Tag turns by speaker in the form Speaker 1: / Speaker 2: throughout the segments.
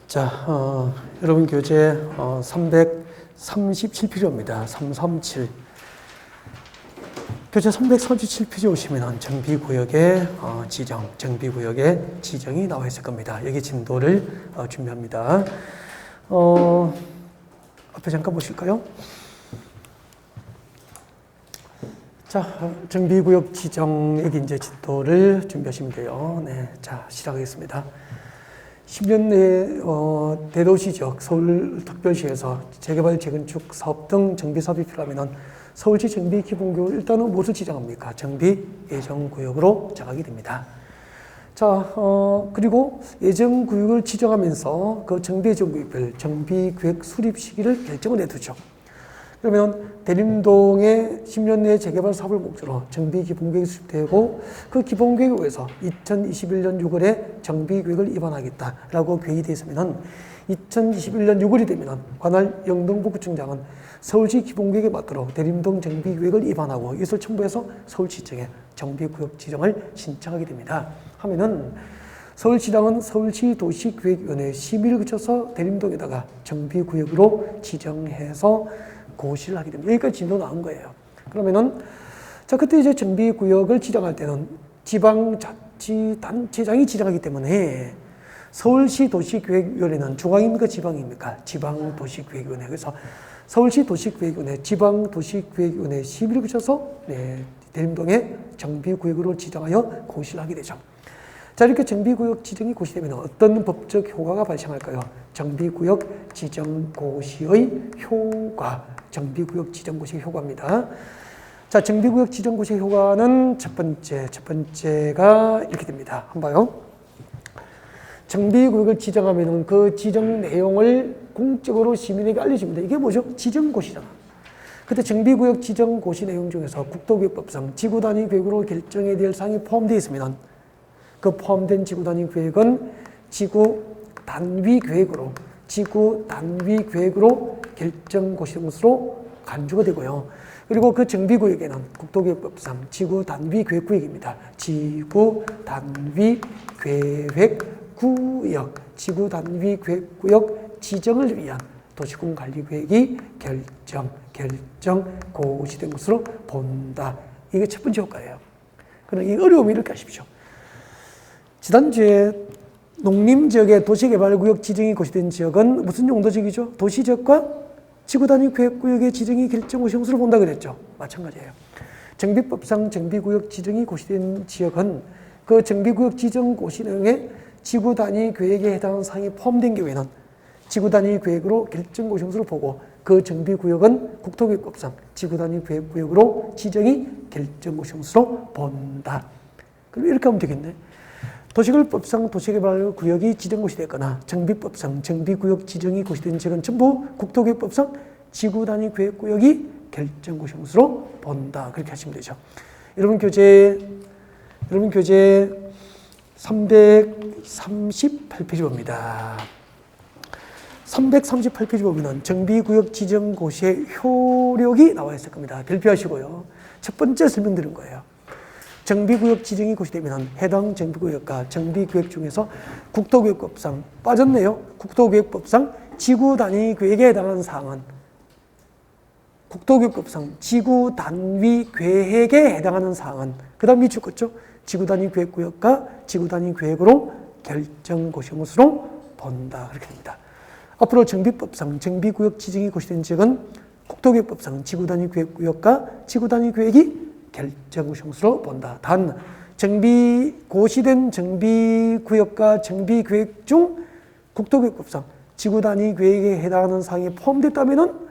Speaker 1: 자, 여러분 교재 337페이지입니다. 337. 교재 337페이지 오시면 정비구역의 정비구역의 지정이 나와 있을 겁니다. 여기 진도를 준비합니다. 앞에 잠깐 보실까요? 자, 정비구역 지정, 여기 이제 진도를 준비하시면 돼요. 네, 자, 시작하겠습니다. 10년 내에 대도시 지역, 서울특별시에서 재개발, 재건축 사업 등 정비 사업이 필요하면 서울시 정비 기본구역을 일단은 무엇을 지정합니까? 정비 예정구역으로 정하게 됩니다. 자, 그리고 예정구역을 지정하면서 그 정비 예정구역별 정비계획 수립 시기를 결정을 해두죠. 그러면 대림동의 10년 내에 재개발 사업을 목적으로 정비 기본계획이 수립되고 그 기본계획에 의해서 2021년 6월에 정비계획을 입안하겠다라고 계획이 되어 있으면 2021년 6월이 되면 관할 영등포구청장은 서울시 기본계획에 맞도록 대림동 정비계획을 입안하고 이것을 첨부해서 서울시청에 정비구역 지정을 신청하게 됩니다. 하면은 서울시장은 서울시 도시계획위원회 심의를 거쳐서 대림동에다가 정비구역으로 지정해서 고시를 하게 됩니다. 여기까지 진도 나온 거예요. 그러면은, 자, 그때 이제 정비구역을 지정할 때는 지방자치단체장이 지정하기 때문에 서울시 도시계획위원회는 중앙입니까? 지방입니까? 지방도시계획위원회. 그래서 서울시 도시계획위원회, 지방도시계획위원회 심의를 거쳐서 대림동에 정비구역으로 지정하여 고시를 하게 되죠. 자, 이렇게 정비구역 지정이 고시되면 어떤 법적 효과가 발생할까요? 정비구역 지정 고시의 효과, 정비구역 지정 고시의 효과입니다. 자, 정비구역 지정 고시의 효과는 첫 번째가 이렇게 됩니다. 한번 봐요. 정비구역을 지정하면 그 지정 내용을 공적으로 시민에게 알려줍니다. 이게 뭐죠? 지정고시잖아. 그때 정비구역 지정고시 내용 중에서 국토교획법상 지구단위 계획으로 결정해야 될 사항이 포함되어 있으면 그 포함된 지구단위 계획은 지구단위 계획으로 결정고시된 것으로 간주가 되고요. 그리고 그 정비구역에는 국토교획법상 지구단위 계획구역입니다. 지구단위 계획구역, 지구단위 계획구역 지정을 위한 도시공관리계획이 결정고시된 것으로 본다. 이게 첫 번째 효과예요. 그럼 이 어려움을 이렇게 하십시오. 지난주에 농림지역의 도시개발구역 지정이 고시된 지역은 무슨 용도지역이죠? 도시지역과 지구단위 계획구역의 지정이 결정고시 형수를 본다 그랬죠. 마찬가지예요. 정비법상 정비구역 지정이 고시된 지역은 그 정비구역 지정 고시 내용에 지구단위 계획에 해당하는 사항이 포함된 경우에는 지구단위 계획으로 결정고시 형수를 보고 그 정비구역은 국토교획법상 지구단위 계획구역으로 지정이 결정고시 형수로 본다. 그럼 이렇게 하면 되겠네. 도시개발법상 도시개발구역이 지정고시 됐거나 정비법상 정비구역 지정이 고시된 지역은 전부 국토교획법상 지구단위 계획구역이 결정고시 형수로 본다. 그렇게 하시면 되죠. 여러분 교재 338페이지 봅니다. 338페이지 보면 정비구역 지정고시의 효력이 나와 있을 겁니다. 별표하시고요. 첫 번째 설명드린 거예요. 정비구역 지정이 고시되면 해당 정비구역과 정비계획 중에서 국토교획법상 빠졌네요. 국토교획법상 지구단위 계획에 해당하는 사항은 국토교획법상 지구단위 계획에 해당하는 사항은 그 다음 밑줄 껐죠. 지구단위 계획구역과 지구단위 계획으로 결정고시 형수로 본다. 그렇게 됩니다. 앞으로 정비법상 정비구역 지정이 고시된 지역은 국토교획법상 지구단위 계획구역과 지구단위 계획이 결정고시 형수로 본다. 단 고시된 정비구역과 정비계획 중 국토교획법상 지구단위 계획에 해당하는 사항이 포함됐다면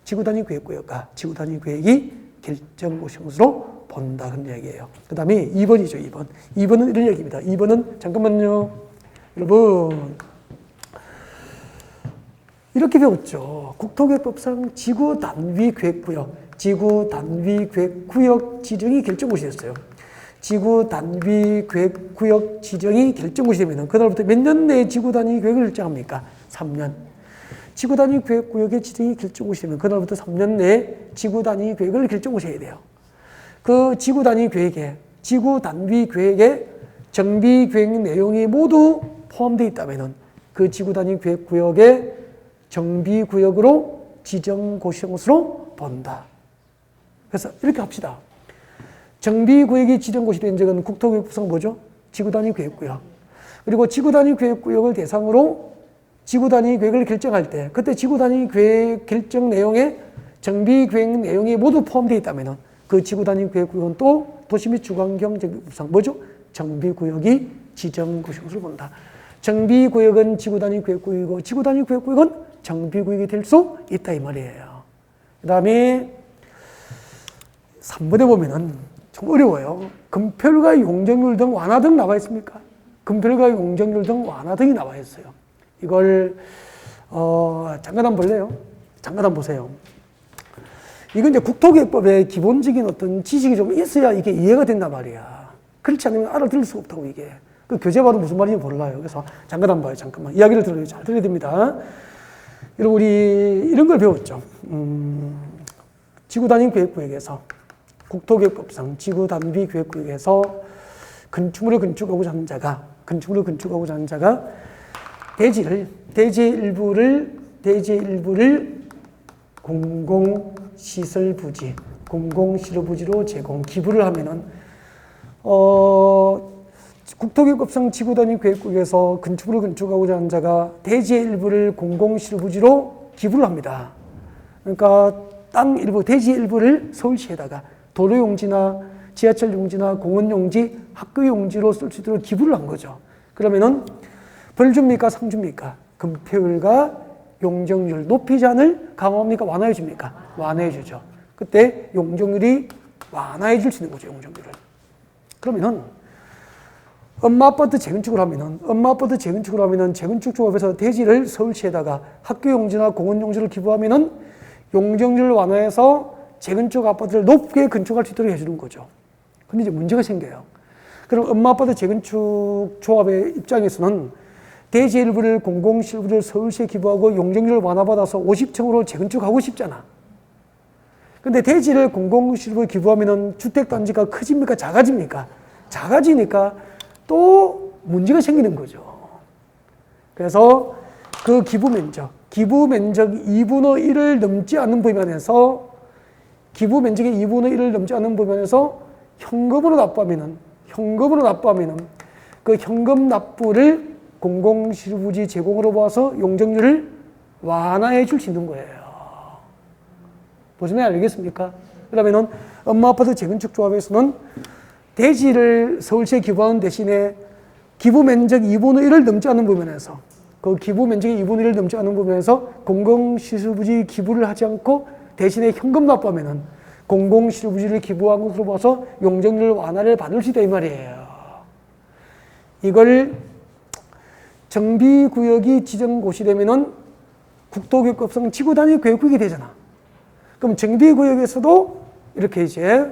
Speaker 1: 지구단위 계획구역과 지구단위 계획이 결정고시 형수로 본다. 그런 이야기예요. 그 다음에 2번이죠. 2번. 2번은 이런 얘기입니다. 2번은 잠깐만요. 여러분 이렇게 배웠죠. 국토교획법상 지구단위 계획구역 지정이 결정고시 됐어요. 지구단위 계획구역 지정이 결정고시 되면 그날부터 몇 년 내에 지구단위 계획을 결정합니까? 3년. 지구단위 계획구역의 지정이 결정고시 되면 그날부터 3년 내에 지구단위 계획을 결정고시 해야 돼요. 그 지구단위 계획에 정비계획 내용이 모두 포함되어 있다면 그 지구 단위 계획구역의 정비구역으로 지정고시된 것으로 본다. 그래서 이렇게 합시다. 정비구역이 지정고시 된 적은 국토교육부상 뭐죠? 지구단위 계획구역. 그리고 지구단위 계획구역을 대상으로 지구단위 계획을 결정할 때 그때 지구단위 계획 결정 내용에 정비계획 내용이 모두 포함되어 있다면 그 지구단위 계획구역은 또 도시 및 주관경 정비법상 뭐죠? 정비구역이 지정고시인 것으로 본다. 정비구역은 지구단위 계획구역이고 지구단위 계획구역은 정비구역이 될 수 있다 이 말이에요. 그 다음에 3번에 보면은 좀 어려워요. 금표율과 용적률 등 완화 등 나와 있습니까? 금표율과 용적률 등 완화 등이 나와 있어요. 이걸 잠깐 한번 볼래요? 잠깐 한번 보세요. 이건 이제 국토계획법의 기본적인 어떤 지식이 좀 있어야 이게 이해가 된단 말이야. 그렇지 않으면 알아들을 수가 없다고 이게. 그 교재 봐도 무슨 말인지 몰라요. 그래서 잠깐 한번 봐요. 잠깐만. 이야기를 들어요. 잘 들어야 됩니다. 여러분 우리 이런 걸 배웠죠. 지구단위 계획구역에서 국토계획법상 지구단위 계획구역에서 건축물을 건축하고자 하는 자가 대지의 일부를 공공시설부지로 기부를 하면은 국토계획법상 지구단위 계획구역에서 건축물을 건축하고자 하는 자가 대지의 일부를 공공시설부지로 기부를 합니다. 그러니까 땅 일부, 대지의 일부를 서울시에다가 도로용지나 지하철용지나 공원용지, 학교용지로 쓸 수 있도록 기부를 한 거죠. 그러면은 벌 줍니까? 상 줍니까? 금표율과 용적률 높이지 않을 강화합니까? 완화해 줍니까? 완화해 주죠. 그때 용적률이 완화해 줄 수 있는 거죠. 용적률을. 그러면은 엄마 아파트 재건축을 하면은 재건축 조합에서 대지를 서울시에다가 학교용지나 공원용지를 기부하면은 용적률을 완화해서 재건축 아파트를 높게 건축할 수 있도록 해주는 거죠. 근데 이제 문제가 생겨요. 그럼 엄마 아파트 재건축 조합의 입장에서는 대지 일부를 공공실부를 서울시에 기부하고 용적률을 완화받아서 50층으로 재건축하고 싶잖아. 근데 대지를 공공실부에 기부하면은 주택단지가 커집니까? 작아집니까? 작아지니까 또 문제가 생기는 거죠. 그래서 그 기부 면적 2분의 1을 넘지 않는 범위 안에서 기부 면적의 2분의 1을 넘지 않는 범위 안에서 현금으로 납부하면은 그 현금 납부를 공공실부지 제공으로 봐서 용적률을 완화해 줄 수 있는 거예요. 보시면 알겠습니까? 그러면은 엄마 아파트 재건축 조합에서는 대지를 서울시에 기부하는 대신에 기부 면적 2분의 1을 넘지 않는 부분에서 그 기부 면적의 2분의 1을 넘지 않는 부분에서 공공시설부지 기부를 하지 않고 대신에 현금 납부하면은 공공시설부지를 기부한 것으로 봐서 용적률 완화를 받을 수 있다 이 말이에요. 이걸 정비구역이 지정고시되면은 국토교육법상 지구단위 계획구역이 되잖아. 그럼 정비구역에서도 이렇게 이제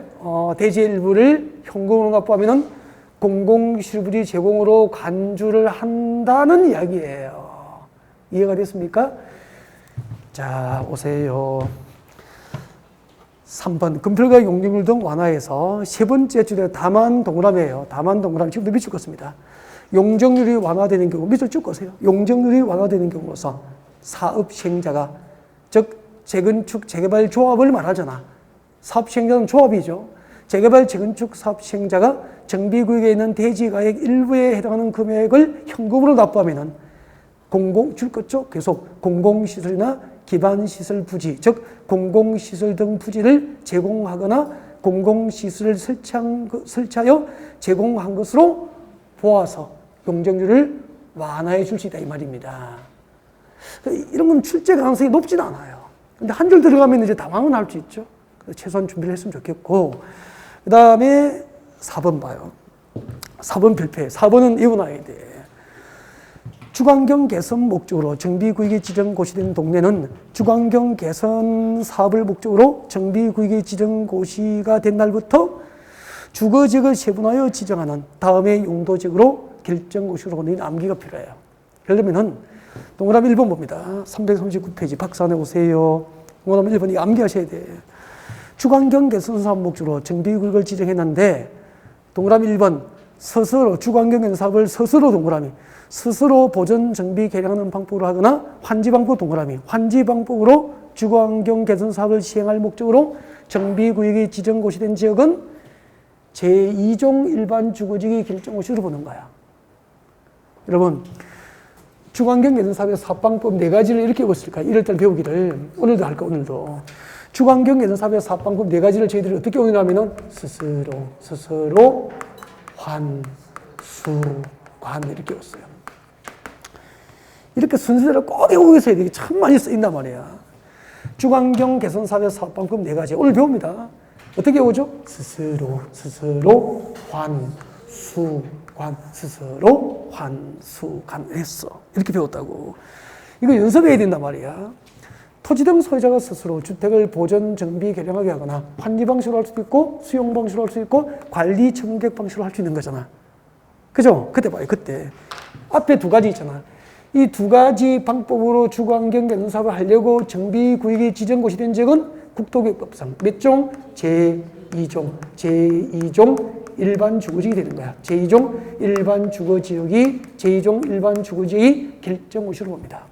Speaker 1: 대지 일부를 현금으로 납부하면은 공공시설부지 제공으로 간주를 한다는 이야기예요. 이해가 됐습니까? 자, 오세요. 3번 금표율과 용적률 등 완화해서 세 번째 줄에 다만 동그라미예요. 다만 동그라미 지금도 밑줄 껐습니다. 용적률이 완화되는 경우 밑줄 쭉 꺼세요. 용적률이 완화되는 경우로서 사업 시행자가 즉 재건축 재개발 조합을 말하잖아. 사업 시행자는 조합이죠. 재개발 재건축 사업 시행자가 정비구역에 있는 대지가액 일부에 해당하는 금액을 현금으로 납부하면은 줄 것죠. 계속 공공시설이나 기반시설 부지, 즉 공공시설 등 부지를 제공하거나 공공시설을 설치하여 제공한 것으로 보아서 용적률을 완화해 줄 수 있다 이 말입니다. 이런 건 출제 가능성이 높진 않아요. 근데 한 줄 들어가면 이제 당황은 할 수 있죠. 최소한 준비를 했으면 좋겠고, 그 다음에 4번 봐요. 4번 별표. 4번은 이거나야 돼. 주관경 개선 목적으로 정비구역이 지정고시된 동네는 주관경 개선 사업을 목적으로 정비구역이 지정고시가 된 날부터 주거지역을 세분하여 지정하는 다음의 용도지역으로 결정고시로 보는 암기가 필요해요. 예를 들면 동그라미 1번 봅니다. 339페이지 박스 안에 오세요. 동그라미 1번 이거 암기하셔야 돼. 주관경 개선 사업 목적으로 정비구역을 지정했는데 동그라미 1번 스스로 주관경 개선 사업을 스스로 동그라미 스스로 보존, 정비, 개량하는 방법으로 하거나 환지방법 동그라미, 환지방법으로 주거환경 개선 사업을 시행할 목적으로 정비구역이 지정고시 된 지역은 제2종 일반 주거지역이 결정고시로 보는 거야. 여러분, 주거환경 개선 사업의 사업방법 4가지를 이렇게 배웠을까? 1월달 배우기를 오늘도 할까? 오늘도 주거환경 개선 사업의 사업방법 4가지를 저희들이 어떻게 오느냐면은 스스로, 환, 수, 관 이렇게 외웠어요. 이렇게 순서대로 꼭 외우고 있어야 되게 참 많이 쓰인단 말이야. 주거환경 개선 사업의 사업방법 4가지 오늘 배웁니다. 어떻게 외우죠? 스스로, 환, 수, 관, 스스로, 환, 수, 관 했어. 이렇게 배웠다고. 이거 연습해야 된단 말이야. 토지 등 소유자가 스스로 주택을 보존, 정비, 개량하게 하거나 환지 방식으로 할 수도 있고 수용 방식으로 할 수 있고 관리, 청객 방식으로 할 수 있는 거잖아. 그죠? 그때 봐요. 그때. 앞에 2가지 있잖아. 이 2가지 방법으로 주거환경 개선 사업을 하려고 정비구역이 지정고시 된 지역은 국토교육법상 몇 종? 제2종. 제2종 일반 주거지역이 되는 거야. 제2종 일반 주거지역이 제2종 일반 주거지역이 결정고시로 봅니다.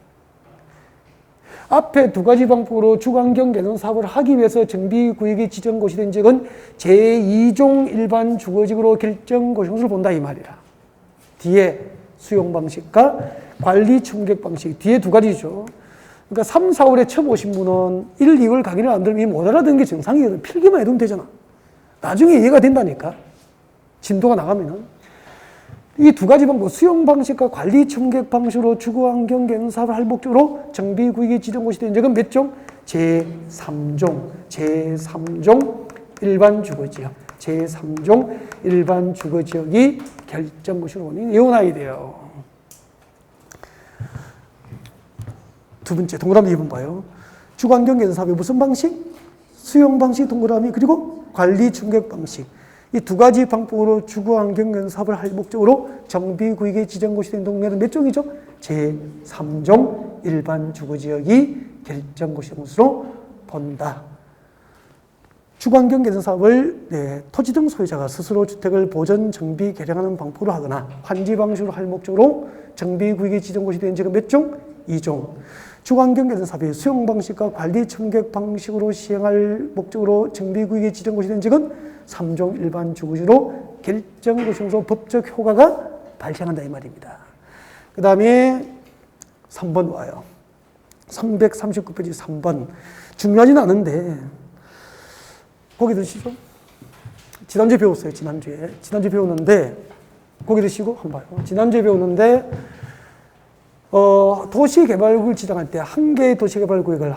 Speaker 1: 앞에 2가지 방법으로 주거환경 개선 사업을 하기 위해서 정비구역이 지정고시 된 지역은 제2종 일반 주거지역으로 결정고시를 본다 이 말이라. 뒤에 수용 방식과 관리 청객 방식 뒤에 2가지죠. 그러니까 3, 4, 5에 처음 오신 분은 1, 2월 강의를 안 들으면 못 알아듣는 게 정상이거든. 필기만 해두면 되잖아. 나중에 이해가 된다니까. 진도가 나가면은. 이 2가지 방법, 수용 방식과 관리 청객 방식으로 주거환경 개선 사업을 할 목적으로 정비구역이 지정고시 된 적은 몇 종? 제3종 일반 주거지역. 제3종 일반 주거지역이 결정고시로 오니 외워놔야 돼요. 2번째, 동그라미 2번 봐요. 주거환경 개선 사업의 무슨 방식? 수용 방식 동그라미 그리고 관리 청객 방식. 이 2가지 방법으로 주거환경 개선 사업을 할 목적으로 정비구역에 지정고시 된 동네는 몇 종이죠? 제3종 일반 주거지역이 결정고시 것으로 본다. 주거환경 개선 사업을 토지 등 소유자가 스스로 주택을 보존, 정비, 개량하는 방법으로 하거나 환지 방식으로 할 목적으로 정비구역에 지정고시 된 지역은 몇 종? 2종. 주거환경 개선 사업의 수용 방식과 관리 청객 방식으로 시행할 목적으로 정비구역에 지정고시 된 지역은 3종 일반 주거지로 결정고시로 법적 효과가 발생한다 이 말입니다. 그 다음에 3번 와요. 339페이지 3번. 중요하진 않은데 고개 드시죠. 지난주에 배웠어요. 지난주에 배웠는데 고개 드시고 한번 봐요. 지난주에 배웠는데 도시개발구역을 지정할 때 한 개의 도시개발구역을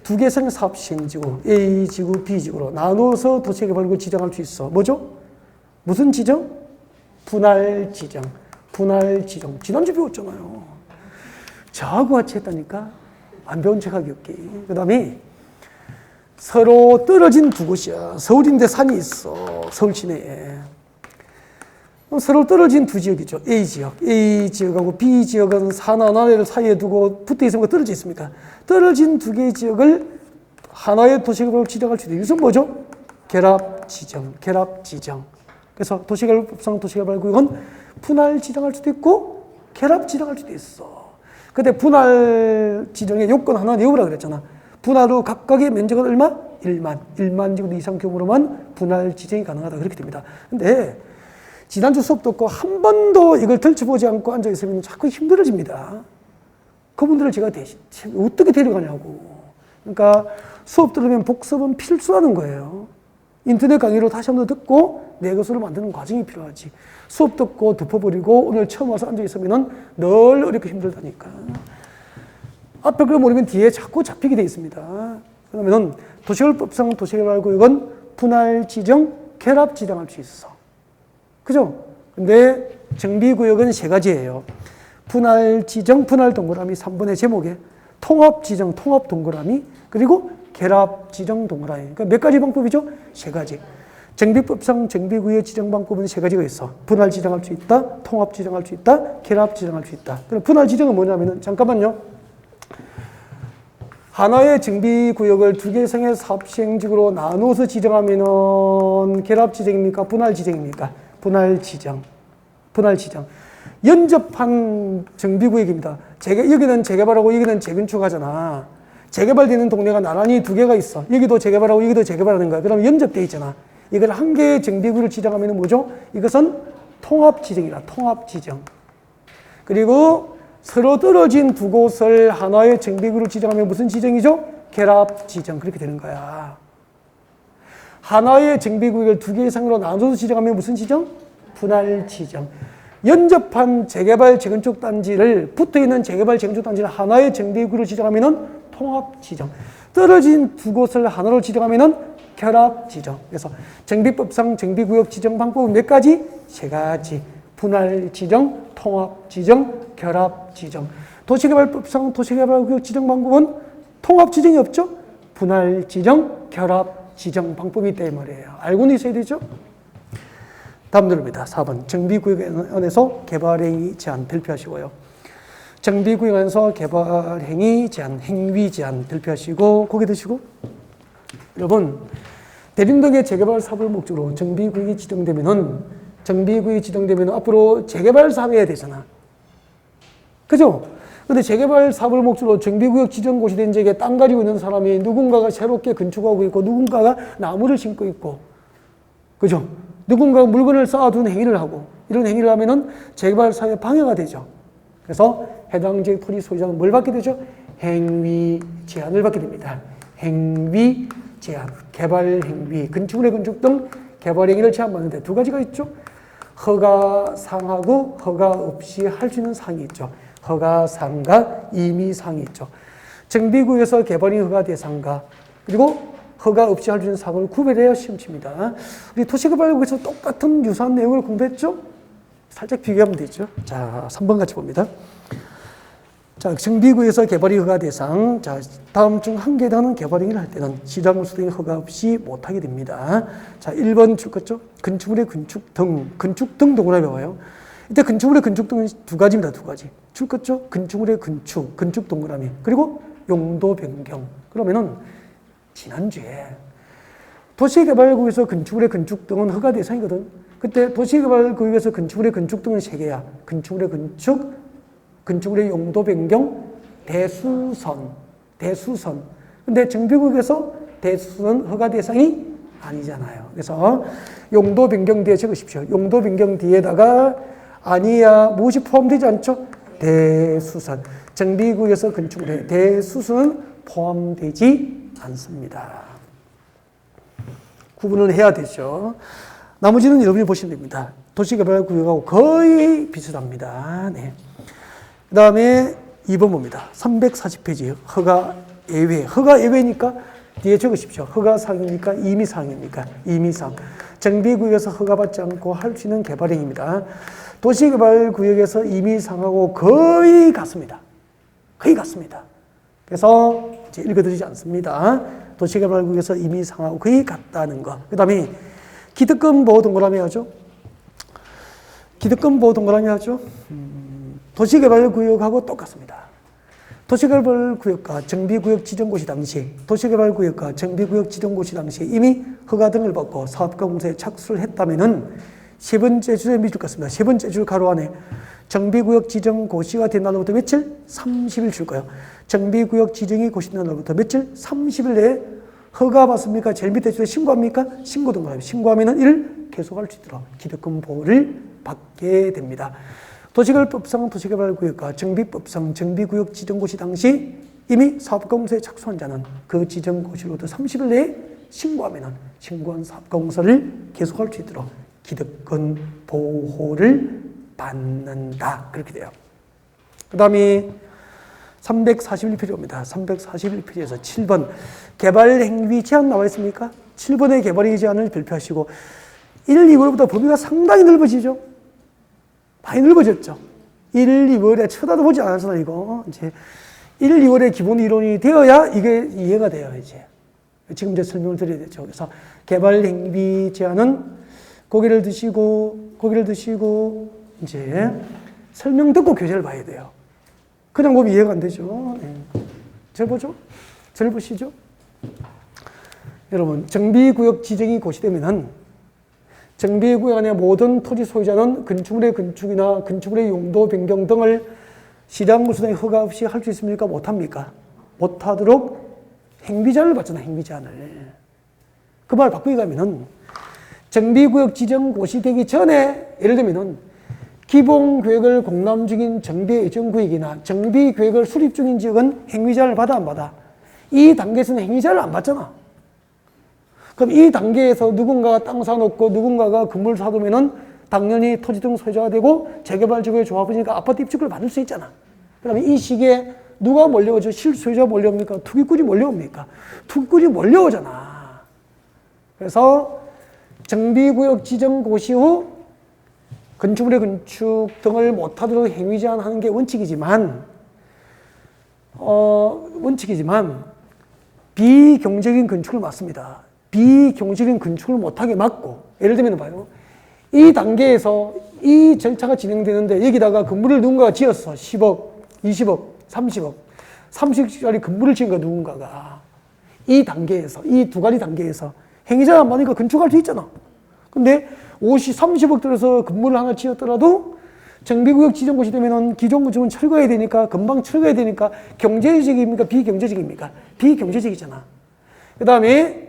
Speaker 1: 2개 생 사업시행지구 A지구, B지구로 나눠서 도시개발구역을 지정할 수 있어. 뭐죠? 무슨 지정? 분할 지정. 지난주 배웠잖아요. 저하고 같이 했다니까. 안 배운 척하기 없기. 그 다음에 서로 떨어진 2곳이야. 서울인데 산이 있어. 서울 시내에. 서로 떨어진 2지역이죠. A지역하고 B지역은 산 하나를 사이에 두고 붙어 있으면 떨어져 있습니까? 떨어진 2개의 지역을 하나의 도시개발구역으로 지정할 수 있다. 이것은 뭐죠? 결합지정. 그래서 도시개발법상 도시개발구역은 분할 지정할 수도 있고 결합 지정할 수도 있어. 근데 분할 지정의 요건 하나 외우라 그랬잖아. 분할 후 각각의 면적은 얼마? 1만 제곱 이상 경우로만 분할 지정이 가능하다. 그렇게 됩니다. 근데 지난주 수업 듣고 한 번도 이걸 들춰보지 않고 앉아있으면 자꾸 힘들어집니다. 그분들을 제가 어떻게 데려가냐고. 그러니까 수업 들으면 복습은 필수라는 거예요. 인터넷 강의로 다시 한번 듣고 내 것으로 만드는 과정이 필요하지. 수업 듣고 덮어버리고 오늘 처음 와서 앉아있으면 늘 어렵고 힘들다니까. 앞에 걸 모르면 뒤에 자꾸 잡히게 돼 있습니다. 그러면 도시개발법상 도시개발구역은 분할 지정, 결합 지정할 수 있어. 그죠? 근데 정비구역은 3가지예요. 분할 지정, 분할 동그라미 3번의 제목에 통합 지정, 통합 동그라미 그리고 결합 지정 동그라미. 그러니까 몇 가지 방법이죠? 3가지. 정비법상 정비구역 지정 방법은 3가지가 있어. 분할 지정할 수 있다, 통합 지정할 수 있다, 결합 지정할 수 있다. 그럼 분할 지정은 뭐냐면은 잠깐만요. 하나의 정비구역을 2개 이상의 사업시행지구로 나눠서 지정하면은 결합 지정입니까? 분할 지정입니까? 분할 지정. 분할 지정. 연접한 정비구역입니다. 여기는 재개발하고 여기는 재건축하잖아. 재개발되는 동네가 나란히 두 개가 있어. 여기도 재개발하고 여기도 재개발하는 거야. 그럼 연접돼 있잖아. 이걸 한 개의 정비구를 지정하면 뭐죠? 이것은 통합지정이다. 통합지정. 그리고 서로 떨어진 두 곳을 하나의 정비구를 지정하면 무슨 지정이죠? 결합지정. 그렇게 되는 거야. 하나의 정비구역을 두 개 이상으로 나눠서 지정하면 무슨 지정? 분할지정. 연접한 재개발 재건축 단지를 붙어있는 재개발 재건축 단지를 하나의 정비구를 지정하면 통합지정. 떨어진 두 곳을 하나로 지정하면 결합지정. 그래서 정비법상 정비구역 지정 방법은 몇 가지? 세 가지. 분할지정, 통합지정, 결합지정. 도시개발법상 도시개발구역 지정 방법은 통합지정이 없죠? 분할지정, 결합지정 방법이 있다 이 말이에요. 알고는 있어야 되죠? 다음 들어봅니다. 4번. 정비구역 안에서 개발행위 제한 발표하시고요. 정비구역 안에서 개발행위 제한, 행위 제한 발표하시고 고개 드시고 여러분 대림 등의 재개발 사업을 목적으로 정비구역이 지정되면은 앞으로 재개발 사업을 해야 되잖아. 그죠? 근데 재개발 사업을 목적으로 정비구역 지정고시 된 지역에 땅 가지고 있는 사람이 누군가가 새롭게 건축하고 있고 누군가가 나무를 심고 있고 그죠? 누군가가 물건을 쌓아둔 행위를 하고 이런 행위를 하면은 재개발 사업에 방해가 되죠. 그래서 해당 지역 토지 소유자는 뭘 받게 되죠? 행위 제한을 받게 됩니다. 행위 제한, 개발 행위, 건축물의 건축 등 개발 행위를 제한받는데 두 가지가 있죠. 허가 사항하고 허가 없이 할 수 있는 사항이 있죠. 허가 사항과 임의 사항이 있죠. 정비구에서 개발이 허가 대상과 그리고 허가 없이 할 수 있는 사항을 구별해야 시험 칩니다. 우리 도시개발국에서 똑같은 유사한 내용을 공부했죠? 살짝 비교하면 되죠. 자, 3번 같이 봅니다. 자, 정비구에서 개발이 허가 대상. 자, 다음 중 한 개당은 개발 행위를 할 때는 시장 수등의 허가 없이 못하게 됩니다. 자, 1번 줄 거죠? 건축물의 건축 등 동그라미 와요. 이때 건축물의 건축 등은 두 가지입니다. 두 가지. 줄 거죠? 건축물의 건축 동그라미. 그리고 용도 변경. 그러면은 지난주에 도시개발구에서 건축물의 건축 등은 허가 대상이거든. 그때 도시개발구역에서 건축물의 건축 등은 세 개야. 건축물의 건축물의 용도 변경, 대수선. 근데 정비구역에서 대수선 허가 대상이 아니잖아요. 그래서 용도 변경 뒤에 적으십시오. 용도 변경 뒤에다가 아니야 무엇이 포함되지 않죠? 대수선. 정비구역에서 건축물의 대수선은 포함되지 않습니다. 구분을 해야 되죠. 나머지는 여러분이 보시면 됩니다. 도시개발구역하고 거의 비슷합니다. 네. 그 다음에 2번 봅니다. 340페이지 허가 예외. 허가 예외니까 뒤에 적으십시오. 허가사항입니까? 임의사항입니까? 임의사항. 정비구역에서 허가받지 않고 할 수 있는 개발행위입니다. 도시개발구역에서 임의사항하고 거의 같습니다. 거의 같습니다. 그래서 이제 읽어드리지 않습니다. 도시개발구역에서 임의사항하고 거의 같다는 거. 그 다음에 기득권 보호 동그라미 하죠. 기득권 보호 동그라미 하죠. 도시개발구역하고 똑같습니다. 도시개발구역과 정비구역 지정고시 당시, 도시개발구역과 정비구역 지정고시 당시 이미 허가 등을 받고 사업가 공사에 착수를 했다면은 세 번째 줄에 밑줄 같습니다. 세 번째 줄 가로 안에 정비구역 지정 고시가 된 날로부터 며칠? 30일 줄 거예요. 정비구역 지정이 고시된 날로부터 며칠? 30일 내에 허가 받습니까? 제일 밑에 줄에 신고합니까? 신고 동그라미. 신고하면은 이를 계속할 수 있도록 기득권 보호를 받게 됩니다. 도시개발법상 도시개발구역과 정비법상 정비구역 지정고시 당시 이미 사업공사에 착수한 자는 그 지정고시로부터 30일 내에 신고하면은 신고한 사업공사를 계속할 수 있도록 기득권 보호를 받는다. 그렇게 돼요. 그 다음에 341페이지입니다. 341페이지에서 7번 개발행위 제한 나와 있습니까? 7번의 개발행위 제한을 발표하시고 1, 2월부터 범위가 상당히 넓어지죠. 많이 넓어졌죠. 1, 2월에 쳐다도 보지 않았잖아, 이거. 이제 1, 2월에 기본 이론이 되어야 이게 이해가 돼요, 이제. 지금 이제 설명을 드려야 되죠. 그래서 개발 행위 제한은 고개를 드시고, 이제 설명 듣고 교재를 봐야 돼요. 그냥 보면 이해가 안 되죠. 네. 절 보죠? 절 보시죠? 여러분, 정비구역 지정이 고시되면은 정비구역 안에 모든 토지 소유자는 건축물의 건축이나 건축물의 용도 변경 등을 시량구수의 허가 없이 할 수 있습니까? 못합니까? 못하도록 행비제한을 받잖아, 행비제한을. 그 말 바꾸기 가면은 정비구역 지정 고시되기 전에 예를 들면은 기본계획을 공람 중인 정비예정구역이나 정비계획을 수립 중인 지역은 행위제한을 받아 안 받아? 이 단계에서는 행위제한을 안 받잖아. 그럼 이 단계에서 누군가가 땅 사놓고 누군가가 건물 사두면은 당연히 토지 등 소유자가 되고 재개발 지구의 조합이니까 아파트 입주권을 받을 수 있잖아. 그러면 이 시기에 누가 몰려오죠? 실소유자가 몰려옵니까? 투기꾼이 몰려옵니까? 투기꾼이 몰려오잖아. 그래서 정비구역 지정 고시 후 건축물의 건축 등을 못하도록 행위 제한하는 게 원칙이지만 비경제적인 건축을 막습니다. 비경제적인 건축을 못하게 막고, 예를 들면 봐요. 이 단계에서 이 절차가 진행되는데 여기다가 건물을 누군가가 지었어. 10억, 20억, 30억. 30억짜리 건물을 지은 거야, 누군가가. 이 단계에서, 이 두 가지 단계에서 행위자 안 받으니까 건축할 수 있잖아. 근데 30억 들어서 건물을 하나 지었더라도 정비구역 지정고시 되면은 기존 건축은 철거해야 되니까, 금방 철거해야 되니까 경제적입니까? 비경제적입니까? 비경제적이잖아. 그 다음에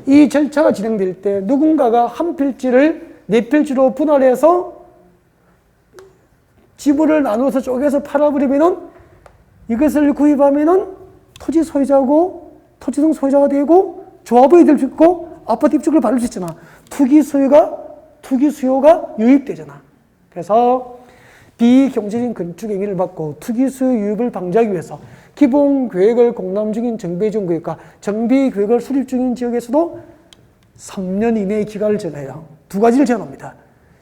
Speaker 1: 이 절차가 진행될 때 누군가가 한 필지를 네 필지로 분할해서 지분을 나눠서 쪼개서 팔아버리면은 이것을 구입하면은 토지 소유자고 토지 등 소유자가 되고 조합원이 될 수 있고 아파트 입주권을 받을 수 있잖아. 투기 수요가 유입되잖아. 그래서 비경제적인 건축 행위를 막고 투기 수요 유입을 방지하기 위해서 기본 계획을 공람 중인 정비예정구역과 정비계획을 수립 중인 지역에서도 3년 이내의 기간을 정해요. 두 가지를 제한합니다.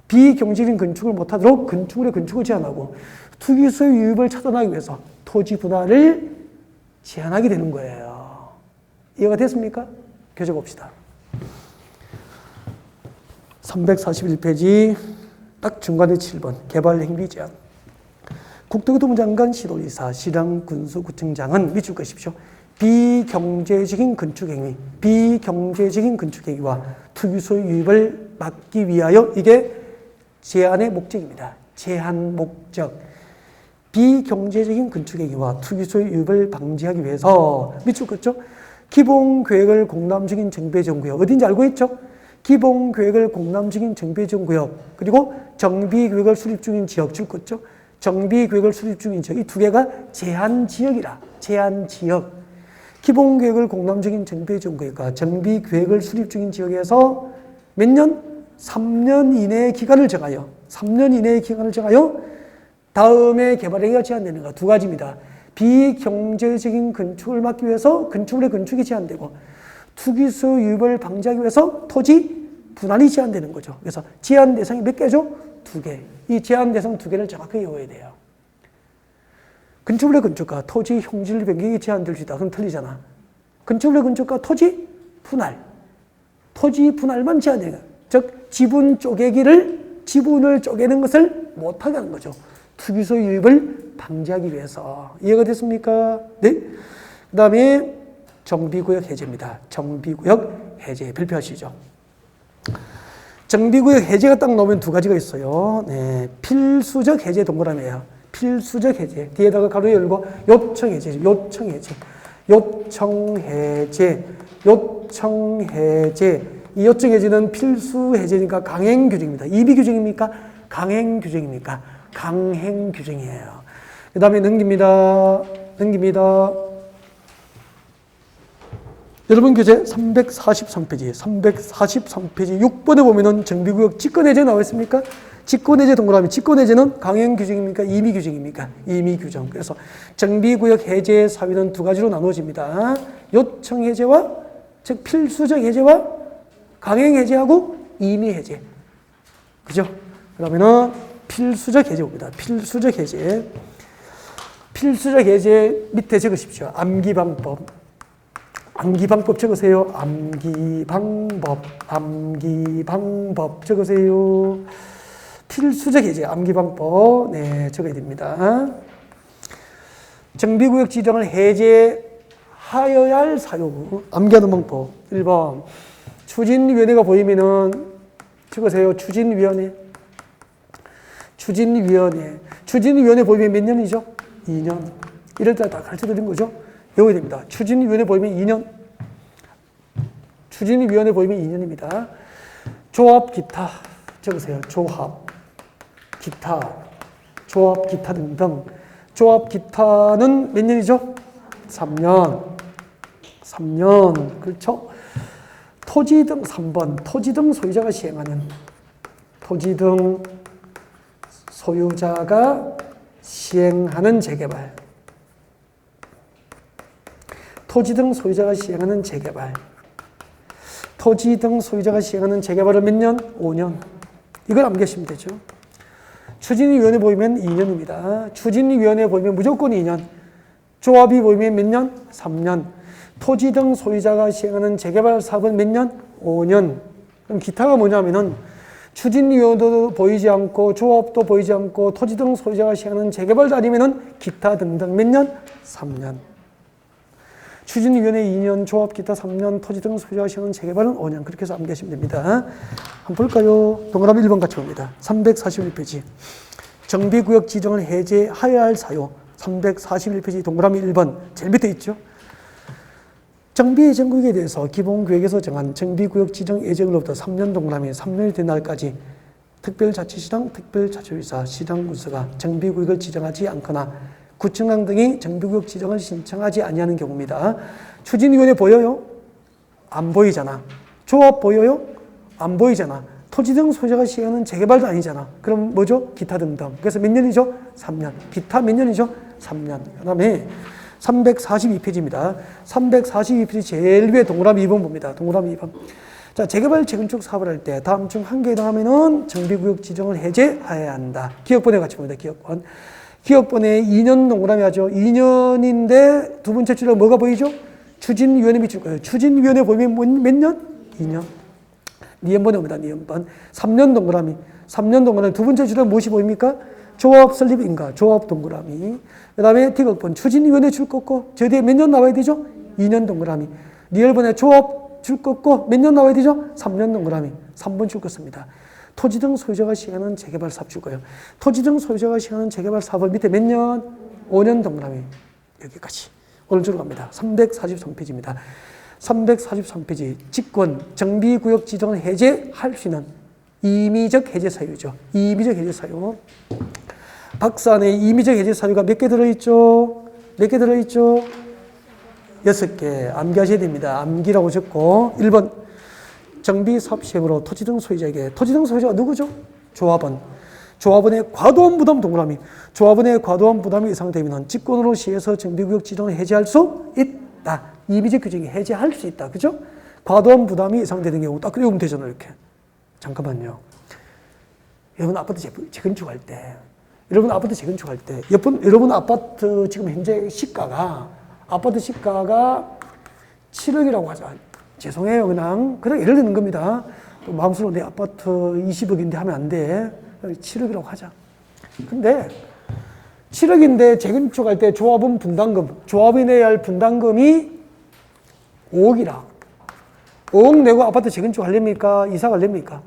Speaker 1: 비경제적인 건축을 못하도록 건축물의 건축을 제한하고 투기 수요 유입을 차단하기 위해서 토지 분할을 제한하게 되는 거예요. 이해가 됐습니까? 교재봅시다. 341페이지 딱 중간에 7번 개발 행위 제한. 국토교통부 장관 시도지사 시랑군수구청장은 밑줄 것이십시오. 비경제적인 건축행위, 비경제적인 건축행위와 투기소유 유입을 막기 위하여 이게 제한의 목적입니다. 제한 목적. 비경제적인 건축행위와 투기소유 유입을 방지하기 위해서 밑줄 긋죠. 기본계획을 공람 중인 정비예정구역 어딘지 알고 있죠? 기본계획을 공람 중인 정비예정구역 그리고 정비계획을 수립 중인 지역 줄 긋죠. 정비계획을 수립 중인 지역 이 두 개가 제한지역이라. 제한지역. 기본계획을 공람 중인 정비예정구역과 정비계획을 수립 중인 지역에서 몇 년? 3년 이내의 기간을 정하여 3년 이내의 기간을 정하여 다음에 개발행위가 제한되는 거 두 가지입니다. 비경제적인 건축을 막기 위해서 건축물의 건축이 제한되고 투기수 유입을 방지하기 위해서 토지 분할이 제한되는 거죠. 그래서 제한 대상이 몇 개죠? 2개. 이 제한 대상 2개를 정확하게 외워야 돼요. 건축물의 건축과 토지 형질 변경이 제한될 수 있다. 그럼 틀리잖아. 건축물의 건축과 토지 분할. 토지 분할만 제한되는 거예요. 즉 지분을 쪼개는 것을 못하게 하는 거죠. 투기소 유입을 방지하기 위해서. 이해가 됐습니까? 네. 그 다음에 정비구역 해제입니다. 정비구역 해제 발표하시죠. 정비구역 해제가 딱 나오면 두 가지가 있어요. 네. 필수적 해제 동그라미예요. 필수적 해제. 뒤에다가 가로 열고 요청 해제. 요청 해제. 요청 해제. 요청 해제. 이 요청 해제는 필수 해제니까 강행 규정입니다. 이비 규정입니까? 강행 규정입니까? 강행 규정이에요. 그 다음에 넘깁니다. 여러분 교재 343페이지, 343페이지 6번에 보면은 정비구역 직권해제 나와 있습니까? 직권해제 동그라미, 직권해제는 강행 규정입니까? 임의 규정입니까? 임의 규정. 그래서 정비구역 해제 사유는 두 가지로 나눠집니다. 요청 해제와, 즉 필수적 해제와 강행 해제하고 임의 해제. 그죠? 그러면은 필수적 해제 봅니다. 필수적 해제. 필수적 해제 밑에 적으십시오. 암기방법. 암기방법 적으세요. 암기방법 적으세요. 필수적 해제, 암기방법. 네, 적어야 됩니다. 정비구역 지정을 해제하여야 할 사유. 암기하는 방법. 1번. 추진위원회가 보이면은 적으세요. 추진위원회. 추진위원회 보이면 몇 년이죠? 2년. 이럴 때 다 가르쳐 드린 거죠? 외워야 됩니다. 추진위원회 보이면 2년. 추진위원회 보이면 2년입니다. 조합, 기타. 적으세요. 조합, 기타. 조합, 기타 등등. 조합, 기타는 몇 년이죠? 3년. 그렇죠? 토지 등 3번. 토지 등 소유자가 시행하는 재개발. 토지 등 소유자가 시행하는 재개발. 토지 등 소유자가 시행하는 재개발은 몇 년? 5년. 이걸 암기하시면 되죠. 추진위원회 보이면 2년입니다. 추진위원회 보이면 무조건 2년. 조합이 보이면 몇 년? 3년. 토지 등 소유자가 시행하는 재개발 사업은 몇 년? 5년. 그럼 기타가 뭐냐면은 추진위원회도 보이지 않고 조합도 보이지 않고 토지 등 소유자가 시행하는 재개발도 아니면은 기타 등등 몇 년? 3년. 추진위원회 2년, 조합, 기타 3년, 토지 등 소유자가 시행하는 재개발은 5년. 그렇게 해서 암기하시면 됩니다. 한번 볼까요? 동그라미 1번 같이 봅니다. 341페이지. 정비구역 지정을 해제하여야 할 사유. 341페이지 동그라미 1번. 제일 밑에 있죠. 정비예정구역에 대해서 기본구역에서 정한 정비구역 지정 예정으로부터 3년 동그라미 3년이 된 날까지 특별자치시당, 특별자치회사, 시당군수가 정비구역을 지정하지 않거나 구청장 등이 정비구역 지정을 신청하지 아니하는 경우입니다. 추진위원회 보여요? 안 보이잖아. 조합 보여요? 안 보이잖아. 토지 등 소유자가 시행하는 재개발도 아니잖아. 그럼 뭐죠? 기타 등등. 그래서 몇 년이죠? 3년. 기타 몇 년이죠? 3년. 그 다음에 342페이지입니다. 342페이지 제일 위에 동그라미 2번 봅니다. 동그라미 2번. 자, 재개발 재건축 사업을 할 때 다음 중 한 개에 해당하면은 정비구역 지정을 해제해야 한다. 기업번에 같이 봅니다. 기업번. 기업번에 2년 동그라미 하죠. 2년인데 두 번째 줄에 뭐가 보이죠? 추진위원회 밑줄 거예요. 추진위원회 보이면 몇 년? 2년. 니은번에 옵니다. 니은번. 3년 동그라미. 3년 동그라미. 두 번째 줄에 무엇이 보입니까? 조합 설립인가? 조합 동그라미. 그 다음에 T극번. 추진위원회 줄 꺾고 저 뒤에 몇 년 나와야 되죠? 2년 동그라미. 니을번에 조합 줄 꺾고 몇 년 나와야 되죠? 3년 동그라미. 3번 줄 꺾습니다. 토지 등 소유자가 시행하는 재개발 사업 줄 거예요. 토지 등 소유자가 시행하는 재개발 사업을 밑에 몇 년? 5년 동그라미. 여기까지. 오늘 줄 갑니다. 343페이지입니다. 343페이지. 직권, 정비구역 지정을 해제할 수 있는 임의적 해제 사유죠. 임의적 해제 사유. 박스 안에 임의적 해제 사유가 몇 개 들어있죠? 몇 개 들어있죠? 6개. 암기하셔야 됩니다. 암기라고 적고. 1번. 정비 사업 시행으로 토지 등 소유자에게. 토지 등 소유자가 누구죠? 조합원. 조합원의 과도한 부담 동그라미. 조합원의 과도한 부담이 예상되면 직권으로 시에서 정비구역 지정을 해제할 수 있다. 임의적 규정이 해제할 수 있다. 그죠? 과도한 부담이 예상되는 경우 딱 그려보면 되잖아요. 이렇게. 잠깐만요. 여러분 아파트 재건축할 때, 여러분 아파트 지금 현재 아파트 시가가 7억이라고 하자. 죄송해요. 그냥 예를 드는 겁니다. 또 마음속으로 내 아파트 20억인데 하면 안 돼. 7억이라고 하자. 근데 7억인데 재건축할 때 조합이 내야 할 분담금이 5억이라. 5억 내고 아파트 재건축 하렵니까? 이사 가렵니까?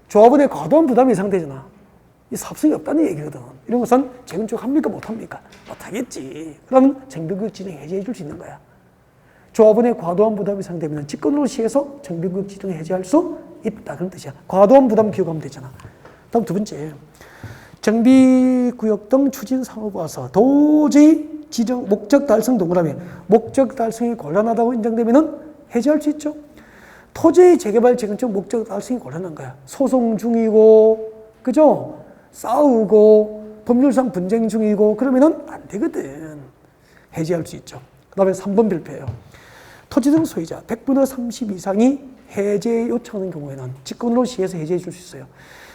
Speaker 1: 조합원의 과도한 부담이 예상되잖아. 이 사업성이 없다는 얘기거든. 이런 것은 재건축 합니까? 못합니까? 못하겠지. 그럼 정비구역 지정 해제해 줄 수 있는 거야. 조합원의 과도한 부담이 예상되면 직권으로 시해서 정비구역 지정 해제할 수 있다. 그런 뜻이야. 과도한 부담 기억하면 되잖아. 다음 두 번째. 정비구역 등 추진 사업에 와서 도저히 지정 목적 달성 동그라미. 목적 달성이 곤란하다고 인정되면은 해제할 수 있죠. 토지 재개발 재건축 목적 달성이 곤란한 거야. 소송 중이고, 그죠? 싸우고, 법률상 분쟁 중이고, 그러면은 안 되거든. 해제할 수 있죠. 그 다음에 3번 별표예요. 토지 등 소유자 100분의 30 이상이 해제 요청하는 경우에는 직권으로 시해서 해제해 줄 수 있어요.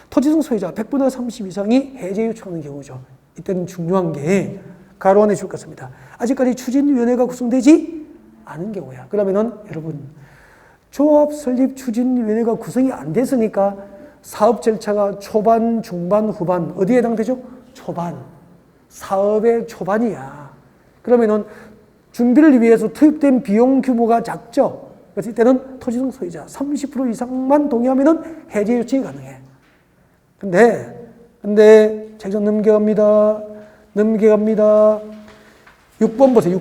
Speaker 1: 토지 등 소유자 100분의 30 이상이 해제 요청하는 경우죠. 이때는 중요한 게 가로 안에 줄 것입니다. 아직까지 추진위원회가 구성되지 않은 경우야. 그러면은 여러분 조합 설립 추진위원회가 구성이 안 됐으니까 사업 절차가 초반, 중반, 후반 어디에 해당되죠? 초반. 사업의 초반이야. 그러면은 준비를 위해서 투입된 비용 규모가 작죠? 그래서 이때는 토지 등 소유자 30% 이상만 동의하면은 해제 요청이 가능해. 근데 책정 넘겨갑니다. 6번 보세요.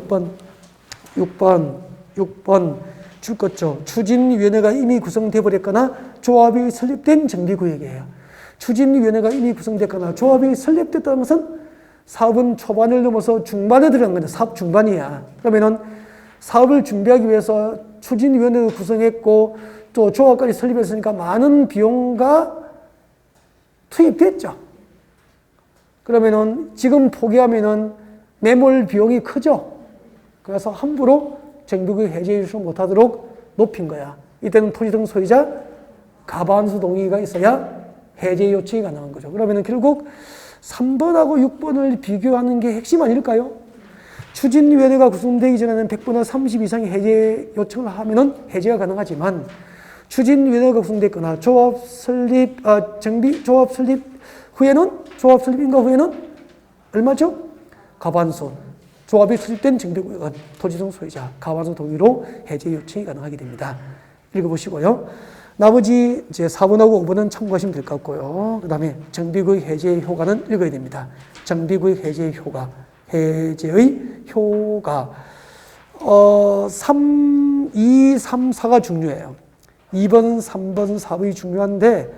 Speaker 1: 6번 줄 것죠. 추진위원회가 이미 구성돼 버렸거나 조합이 설립된 정비구역이에요. 추진위원회가 이미 구성됐거나 조합이 설립됐다는 것은 사업은 초반을 넘어서 중반에 들어간 거죠. 사업 중반이야. 그러면은 사업을 준비하기 위해서 추진위원회를 구성했고 또 조합까지 설립했으니까 많은 비용과 투입됐죠. 그러면은 지금 포기하면은 매몰 비용이 크죠. 그래서 함부로 정비구역 해제 요청 못하도록 높인 거야. 이때는 토지 등 소유자 과반수 동의가 있어야 해제 요청이 가능한 거죠. 그러면은 결국 3번하고 6번을 비교하는 게 핵심 아닐까요? 추진위원회가 구성되기 전에는 100분의 30 이상의 해제 요청을 하면은 해제가 가능하지만 추진위원회가 구성됐거나 조합 설립 인가 후에는 얼마죠? 과반수. 조합이 설립된 정비구역은 토지 등 소유자 과반수 동의로 해제 요청이 가능하게 됩니다. 읽어보시고요. 나머지 이제 4번하고 5번은 참고하시면 될 것 같고요. 그 다음에 정비구역 해제의 효과는 읽어야 됩니다. 정비구역 해제의 효과. 해제의 효과. 3, 2, 3, 4가 중요해요. 2번, 3번, 4번이 중요한데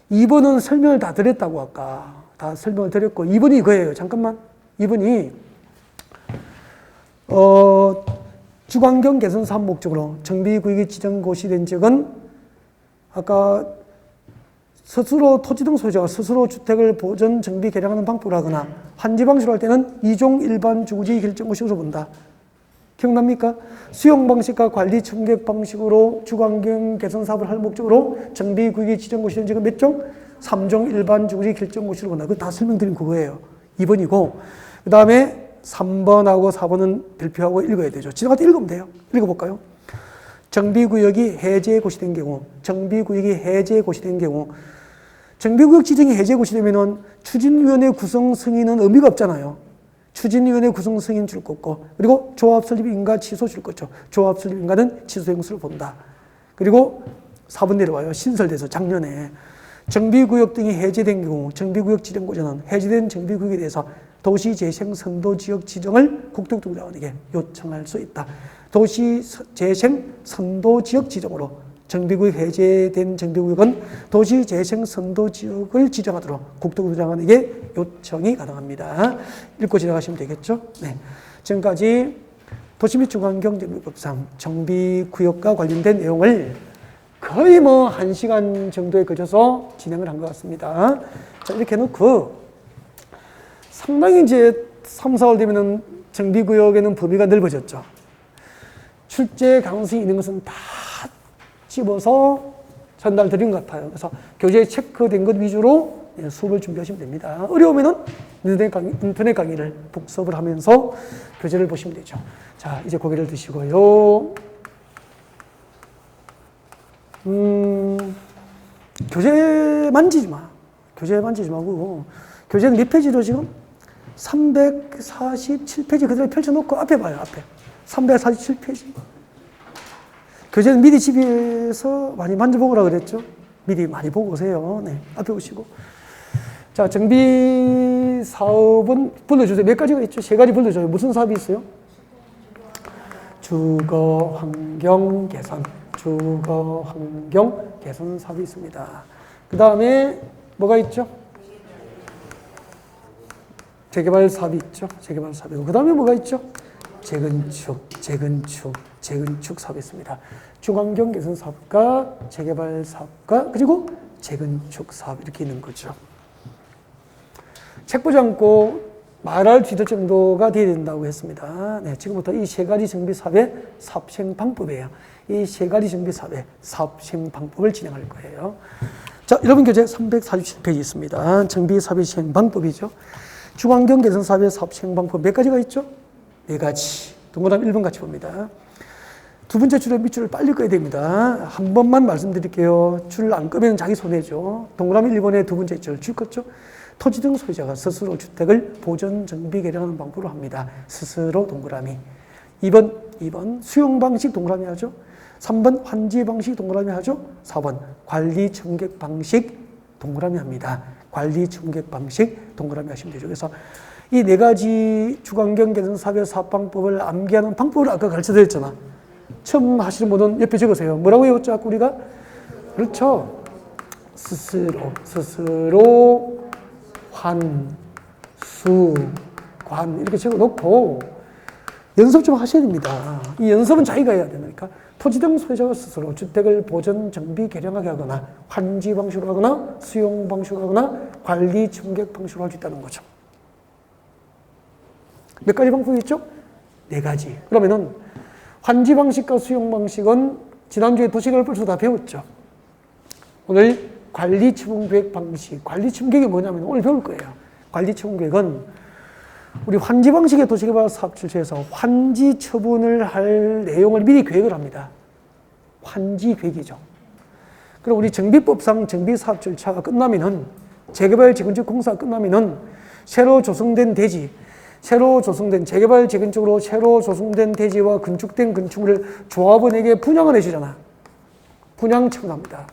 Speaker 1: 2번은 설명을 다 드렸다고 아까. 다 설명을 드렸고 2번이 이거예요. 잠깐만. 2번이 주관경 개선 사업 목적으로 정비구역이 지정 고시된 적은 아까 스스로 토지 등 소유자가 스스로 주택을 보존 정비 개량하는 방법을 하거나 환지 방식으로 할 때는 2종 일반 주거지 결정 고시로 본다. 기억납니까? 수용 방식과 관리 청객 방식으로 주관경 개선 사업을 할 목적으로 정비구역이 지정 고시된 적은 몇 종? 3종 일반 주거지 결정 고시로 본다. 그거 다 설명드린 그거예요. 2번이고 그 다음에 3번하고 4번은 발표하고 읽어야 되죠. 지나갈 때 읽으면 돼요. 읽어볼까요? 정비구역이 해제 고시된 경우, 정비구역 지정이 해제 고시되면은 추진위원회 구성 승인은 의미가 없잖아요. 추진위원회 구성 승인 줄 거고, 그리고 조합 설립 인가 취소 줄 거죠. 조합 설립 인가는 취소 행수를 본다. 그리고 4번 내려와요. 신설돼서 작년에 정비구역 등이 해제된 경우, 정비구역 지정고지는 해제된 정비구역에 대해서 도시재생 선도지역 지정을 국토교통부장관에게 요청할 수 있다. 도시재생 선도지역 지정으로 정비구역 해제된 정비구역은 도시재생 선도지역을 지정하도록 국토교통부장관에게 요청이 가능합니다. 읽고 지나가시면 되겠죠? 네. 지금까지 도시 및 중앙경제법상 정비구역과 관련된 내용을 거의 1시간 정도에 걸쳐서 진행을 한 것 같습니다. 자, 이렇게 해놓고 상당히 이제 3, 4월 되면은 정비구역에는 범위가 넓어졌죠. 출제 가능성이 있는 것은 다 집어서 전달드린 것 같아요. 그래서 교재에 체크된 것 위주로 수업을 준비하시면 됩니다. 어려우면은 인터넷 강의를 복습을 하면서 교재를 보시면 되죠. 자, 이제 고개를 드시고요. 교재 만지지 마. 교재 만지지 마고. 교재는 몇 페이지로 지금? 347페이지 그대로 펼쳐놓고 앞에 봐요, 앞에. 347페이지. 교재는 미리 집에서 많이 만져보라 그랬죠? 미리 많이 보고 오세요. 네, 앞에 오시고. 자, 정비 사업은 불러주세요. 몇 가지가 있죠? 3가지 불러줘요. 무슨 사업이 있어요? 주거 환경 개선. 주거 환경 개선 사업이 있습니다. 그 다음에 뭐가 있죠? 재개발 사업이 있죠. 재개발 사업이고. 그 다음에 뭐가 있죠? 재건축 사업이 있습니다. 주거환경 개선 사업과 재개발 사업과 그리고 재건축 사업 이렇게 있는 거죠. 책 보지 않고 말할 수 있을 정도가 돼야 된다고 했습니다. 네, 지금부터 이 3가지 정비 사업의 사업 시행 방법이에요. 이 3가지 정비 사업의 사업 시행 방법을 진행할 거예요. 자, 여러분 교재 347페이지 있습니다. 정비 사업의 시행 방법이죠. 주거환경 개선 사업의 사업 시행 방법 몇 가지가 있죠? 4가지. 동그라미 1번 같이 봅니다. 두 번째 줄에 밑줄을 빨리 꺼야 됩니다. 한 번만 말씀드릴게요. 줄을 안 끄면 자기 손해죠. 동그라미 1번에 두 번째 줄 껐죠? 토지 등 소유자가 스스로 주택을 보존, 정비, 개량하는 방법으로 합니다. 스스로 동그라미. 2번 2번 수용 방식 동그라미 하죠. 3번 환지 방식 동그라미 하죠. 4번 관리 청객 방식 동그라미 합니다. 관리 청객 방식 동그라미 하시면 되죠. 그래서 이 네 가지 주관경 계산사별 사업방법을 암기하는 방법을 아까 가르쳐드렸잖아. 처음 하시는 분은 옆에 적으세요. 뭐라고 외웠죠? 아까 우리가? 그렇죠. 스스로, 환, 수, 관 이렇게 적어놓고 연습 좀 하셔야 됩니다. 이 연습은 자기가 해야 되니까 토지 등 소유자가 스스로 주택을 보존, 정비, 개량하게 하거나 환지 방식으로 하거나 수용 방식으로 하거나 관리, 청객 방식으로 할 수 있다는 거죠. 몇 가지 방법이 있죠? 네 가지. 그러면은 환지 방식과 수용 방식은 지난주에 도시개발법에서 다 배웠죠. 오늘 관리 처분 계획 방식. 관리 처분 계획이 뭐냐면 오늘 배울 거예요. 관리 처분 계획은 우리 환지 방식의 도시개발 사업 출처에서 환지 처분을 할 내용을 미리 계획을 합니다. 환지 계획이죠. 그럼 우리 정비법상 정비 사업 절차가 끝나면은 재개발 재건축 공사가 끝나면은 새로 조성된 대지, 재개발 재건축으로 새로 조성된 대지와 건축된 건축물을 조합원에게 분양을 해주잖아. 분양 처분합니다.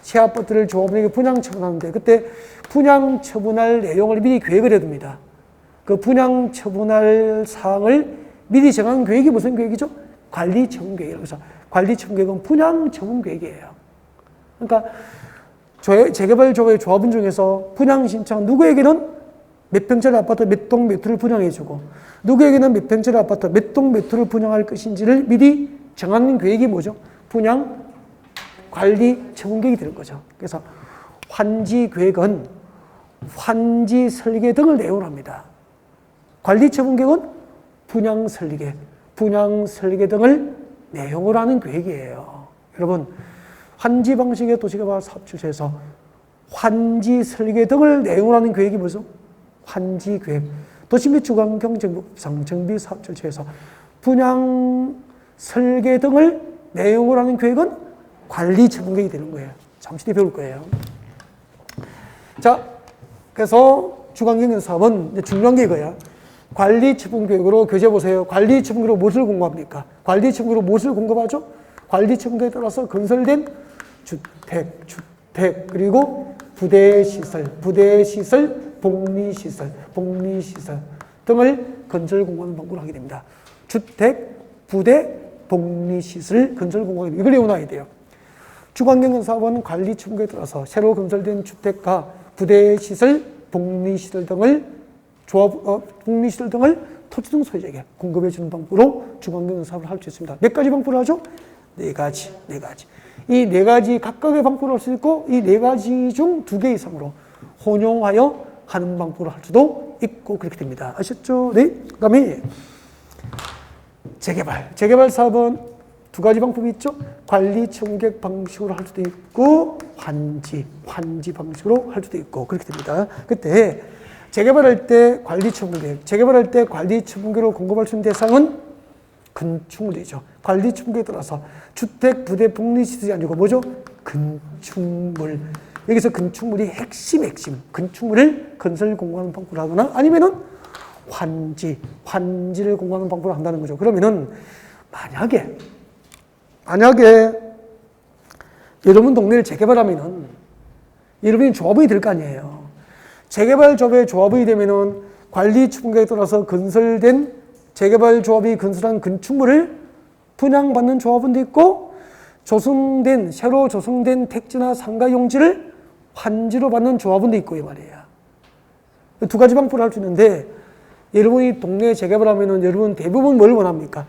Speaker 1: 새 아파트를 조합원에게 분양 처분하는데 그때 분양 처분할 내용을 미리 계획을 해둡니다. 그 분양 처분할 사항을 미리 정한 계획이 무슨 계획이죠? 관리 처분 계획이라고 해서 관리 처분 계획은 분양 처분 계획이에요. 그러니까 재개발 조합의 조합원 중에서 분양 신청 누구에게는 몇 평짜리 아파트 몇 동 몇 호를 분양해주고 누구에게는 몇 평짜리 아파트 몇 동 몇 호를 분양할 것인지를 미리 정하는 계획이 뭐죠? 분양 관리 처분 계획이 되는 거죠. 그래서 환지 계획은 환지 설계 등을 내용으로 합니다. 관리 처분 계획은 분양 설계 등을 내용으로 하는 계획이에요. 여러분, 환지 방식의 도시개발 사업 출처에서 환지 설계 등을 내용으로 하는 계획이 뭐죠? 환지 계획. 도시 및 주관경 정비법상 정비 사업 절차에서 분양 설계 등을 내용으로 하는 계획은 관리 처분 계획이 되는 거예요. 잠시 뒤에 배울 거예요. 자, 그래서 주관경 사업은 중요한 게 이거야. 관리 처분 계획으로 교재 보세요. 관리 처분 계획으로 무엇을 공급합니까? 관리 처분 계획으로 무엇을 공급하죠? 관리 처분 계획에 따라서 건설된 주택 그리고 부대시설, 복리시설 등을 건설 공고하는 방법으로 하게 됩니다. 주택, 부대, 복리시설 건설 공고하게 됩니다. 이걸 외워놔야 돼요. 주관경 사업은 관리 처분 계획에 따라서 새로 건설된 주택과 부대시설, 복리시설 등을 토지 등 소유자에게 공급해 주는 방법으로 주관경 사업을 할 수 있습니다. 몇 가지 방법을 하죠? 네 가지. 이 네 가지 각각의 방법을 할 수 있고 이 네 가지 중 두 개 이상으로 혼용하여 하는 방법으로 할 수도 있고 그렇게 됩니다. 아셨죠? 네. 그 다음에 재개발 사업은 두 가지 방법이 있죠. 관리 청객 방식으로 할 수도 있고 환지 방식으로 할 수도 있고 그렇게 됩니다. 그때 재개발할 때 관리 처분계획, 재개발할 때 관리 처분계획으로 공급할 수 있는 대상은 건축물이죠. 관리 처분계획에 따라서 주택, 부대, 복리시설이 아니고 뭐죠? 건축물. 여기서 건축물이 핵심. 건축물을 건설 공고하는 방법으로 하거나 아니면은 환지를 공고하는 방법으로 한다는 거죠. 그러면은 만약에 여러분 동네를 재개발하면은 여러분이 조합원이 될 거 아니에요. 재개발 조합의 조합원이 되면은 관리 처분계획에 따라서 건설된 재개발 조합이 건설한 건축물을 분양받는 조합원도 있고 새로 조성된 택지나 상가 용지를 환지로 받는 조합원도 있고 이 말이에요. 두 가지 방법을 할 수 있는데 여러분이 동네에 재개발하면은 여러분 대부분 뭘 원합니까?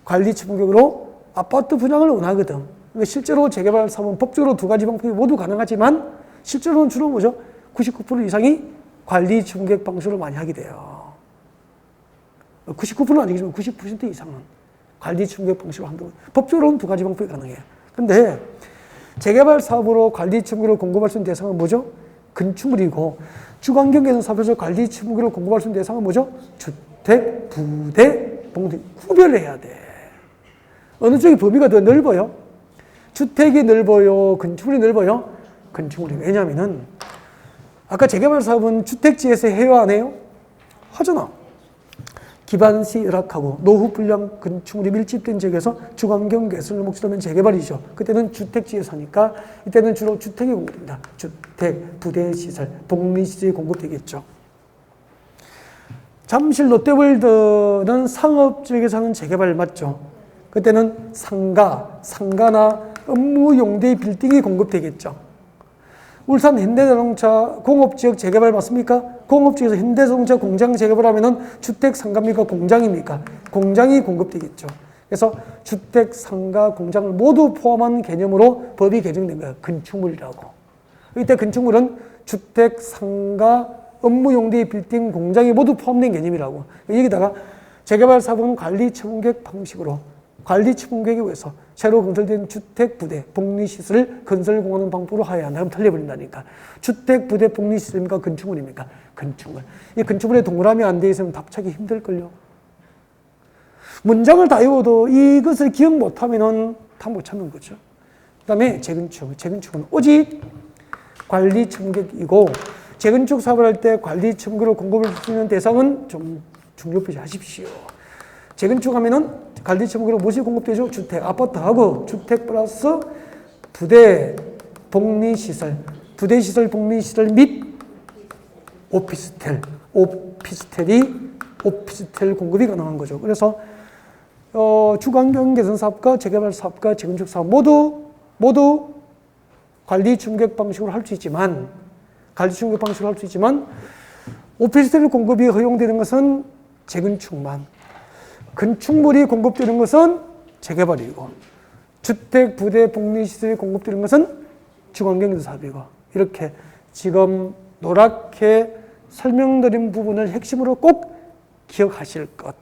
Speaker 1: 관리 처분계획으로 아파트 분양을 원하거든. 그러니까 실제로 재개발 사업은 법적으로 두 가지 방법이 모두 가능하지만 실제로는 주로 뭐죠? 99% 이상이 관리 처분계획 방식으로 많이 하게 돼요. 99%는 아니지만 90% 이상은 관리 처분계획 방식으로 한다고. 법적으로는 두 가지 방법이 가능해요. 근데 재개발 사업으로 관리 처분계획을 공급할 수 있는 대상은 뭐죠? 건축물이고 주관경 계산 사업에서 관리 처분계획을 공급할 수 있는 대상은 뭐죠? 주택, 부대, 복리. 구별을 해야 돼. 어느 쪽이 범위가 더 넓어요? 주택이 넓어요? 건축물이 넓어요? 건축물이. 왜냐하면은 아까 재개발 사업은 주택지에서 해요 안 해요? 하잖아. 기반시 열악하고 노후 불량 건축물이 밀집된 지역에서 주거환경 개선을 목적으로 하는 재개발이죠. 그때는 주택지에 사니까 이때는 주로 주택이 공급됩니다. 주택, 부대시설, 복리시설이 공급되겠죠. 잠실 롯데월드는 상업지역에서 하는 재개발 맞죠? 그때는 상가나 업무용대 빌딩이 공급되겠죠. 울산 현대자동차 공업지역 재개발 맞습니까? 공업지역에서 현대자동차 공장 재개발하면은 주택 상가입니까? 공장입니까? 공장이 공급되겠죠. 그래서 주택, 상가, 공장을 모두 포함한 개념으로 법이 개정된 거예요. 건축물이라고. 이때 건축물은 주택, 상가, 업무용대 빌딩, 공장이 모두 포함된 개념이라고. 여기다가 재개발 사업은 관리 처분계획 방식으로 관리 처분계획에 의해서 새로 건설된 주택, 부대, 복리시설을 건설공하는 방법으로 하여야 한다. 그럼 틀려버린다니까. 주택, 부대, 복리시설입니까? 건축물입니까? 건축물. 이 건축물에 동그라미 안 돼 있으면 답 찾기 힘들걸요. 문장을 다 외워도 이것을 기억 못하면 다 못 찾는 거죠. 그 다음에 재건축. 재건축은 오직 관리 처분계획이고 재건축 사업을 할 때 관리 처분계획으로 공급을 할 수 있는 대상은 좀 중요시 하십시오. 재건축하면은 관리 처분계획으로 무엇이 공급되죠? 주택, 아파트하고 주택 플러스 부대, 복리시설, 부대시설, 복리시설 및 오피스텔 공급이 가능한 거죠. 그래서 주거환경 개선 사업과 재개발 사업과 재건축 사업 모두 관리 처분계획 방식으로 할 수 있지만 오피스텔 공급이 허용되는 것은 재건축만, 건축물이 공급되는 것은 재개발이고 주택, 부대, 복리시설이 공급되는 것은 주거환경 사업이고 이렇게 지금 노랗게 설명드린 부분을 핵심으로 꼭 기억하실 것.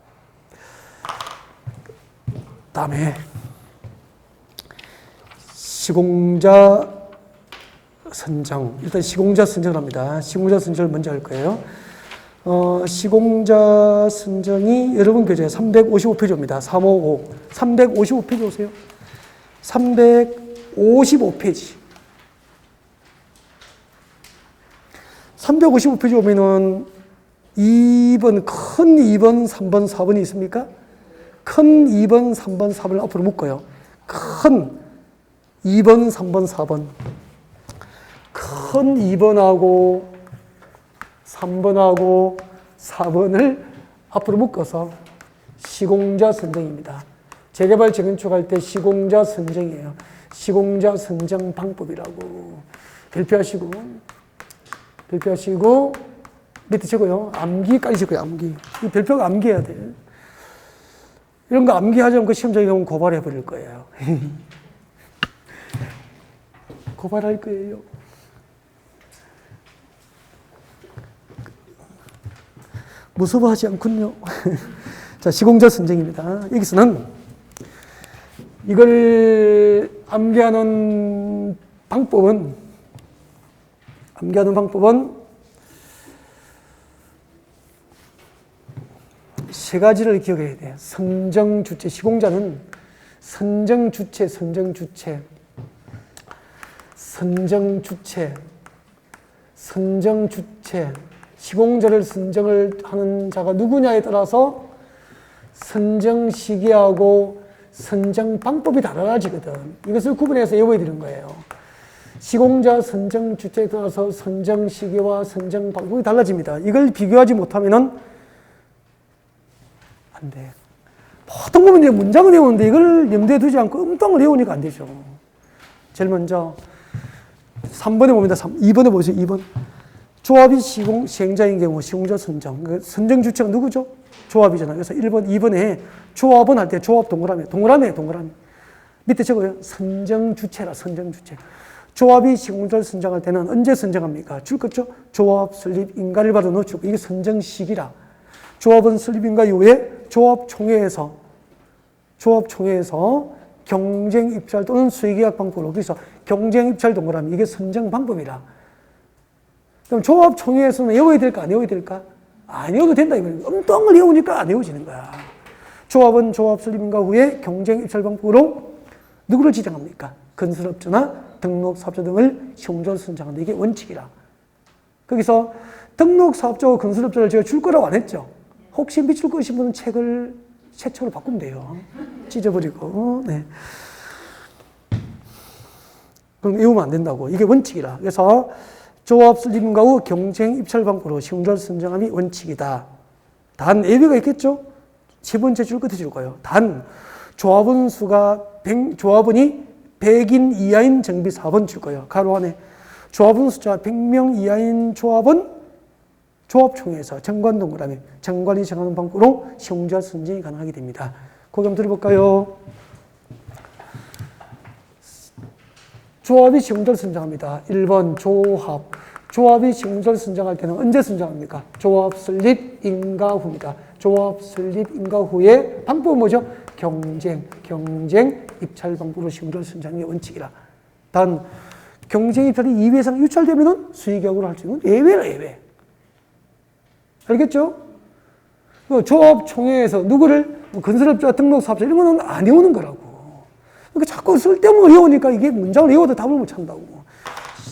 Speaker 1: 다음에 시공자 선정. 일단 시공자 선정을 합니다. 시공자 선정을 먼저 할 거예요. 시공자 선정이 여러분 교재 355페이지입니다. 355. 355페이지 오세요. 355페이지. 355페이지 오면은 2번, 큰 2번, 3번, 4번이 있습니까? 큰 2번, 3번, 4번을 앞으로 묶어요. 큰 2번, 3번, 4번. 큰 2번하고 3번하고 4번을 앞으로 묶어서 시공자 선정입니다. 재개발, 재건축할 때 시공자 선정이에요. 시공자 선정 방법이라고. 별표하시고 밑에 적어요. 암기까지 적어요. 암기. 이 별표가 암기해야 돼. 이런 거 암기하지 않고 시험장에 가면 고발해 버릴 거예요. 고발할 거예요. 무서워하지 않군요. 자, 시공자 선정입니다. 여기서는 이걸 암기하는 방법은 세 가지를 기억해야 돼요. 선정 주체, 시공자는 선정 주체, 시공자를 선정을 하는 자가 누구냐에 따라서 선정 시기하고 선정 방법이 달라지거든. 이것을 구분해서 외워야 되는 거예요. 시공자 선정 주체에 따라서 선정 시기와 선정 방법이 달라집니다. 이걸 비교하지 못하면은 안 돼. 보통 보면 이제 문장을 외우는데 이걸 염두에 두지 않고 엉뚱을 외우니까 안 되죠. 제일 먼저 3번에 봅니다. 2번에 보세요. 2번. 조합이 시행자인 경우 시공자 선정. 선정 주체가 누구죠? 조합이잖아요. 그래서 1번, 2번에 조합은 할 때 조합 동그라미. 밑에 적어요. 선정 주체라, 선정 주체. 조합이 시공자를 선정할 때는 언제 선정합니까? 줄 거죠? 조합 설립 인가를 받아 놓죠. 이게 선정 시기라. 조합은 설립 인가 이후에 조합총회에서 경쟁 입찰 또는 수의계약 방법으로, 그래서 경쟁 입찰 동그라미, 이게 선정 방법이라. 그럼 조합총회에서는 외워야 될까, 안 외워야 될까? 안 외워도 된다, 이거예요. 엉뚱을 외우니까 안 외워지는 거야. 조합은 조합 설립 인가 후에 경쟁 입찰 방법으로 누구를 지정합니까? 건설업자나 등록사업자 등을 시공자로 선정한다. 이게 원칙이라. 거기서 등록사업자와 건설업자를 제가 줄 거라고 안 했죠. 혹시 밑줄 그으신 분은 책을 새 책으로 바꾸면 돼요. 찢어버리고. 네. 그럼 외우면 안 된다고. 이게 원칙이라. 그래서 조합 설립과 후 경쟁 입찰 방법으로 시공자를 선정함이 원칙이다. 단 예외가 있겠죠? 세 번째 줄 끝에 줄 거예요. 단 조합원이 100인 이하인 정비 4번 줄 거예요. 가로 안에 조합원 숫자 100명 이하인 조합원 조합총회에서 정관 동그라미 정관이 정하는 방법으로 시공자 선정이 가능하게 됩니다. 그거 한번 들어볼까요? 조합이 시공자를 선정합니다. 1번 조합이 시공자를 선정할 때는 언제 선정합니까? 조합 설립 인가 후입니다. 조합 설립 인가 후에 방법은 뭐죠? 경쟁 입찰 방법으로 시공자를 선정하는 게 원칙이라. 단 경쟁 입찰이 2회 이상 유찰되면 수의계약으로 할 수 있는 예외라 예외. 알겠죠? 조합총회에서 누구를 건설업자 등록사업자 이런 거는 안 외우는 거라고. 그러니까 자꾸 쓸데없는 걸 외우니까 이게 문장을 외워도 답을 못 찾는다고.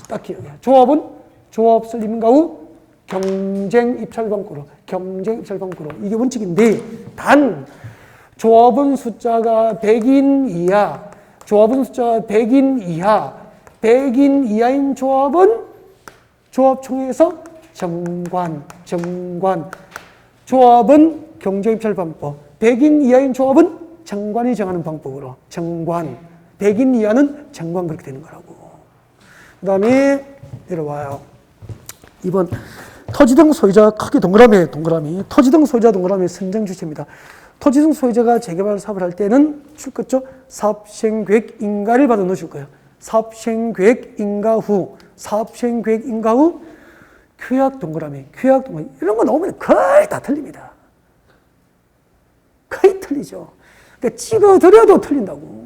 Speaker 1: 딱 기억해. 조합은 조합 설립인가 후 경쟁 입찰 방법으로 이게 원칙인데 단 조합원 숫자가 100인 이하인 조합은 조합총회에서 정관 조합은 경쟁 입찰 방법 100인 이하인 조합은 정관이 정하는 방법으로 100인 이하는 정관 그렇게 되는 거라고. 그 다음에 내려와요. 2번 토지등 소유자 크게 동그라미 토지등 소유자 동그라미 선정 주체입니다. 토지등 소유자가 재개발 사업을 할 때는 줄 거죠. 사업시행계획 인가를 받아 넣으실 거예요. 사업시행계획 인가 후 규약 동그라미 이런 거 나오면 거의 다 틀립니다. 거의 틀리죠. 그러니까 찍어드려도 틀린다고.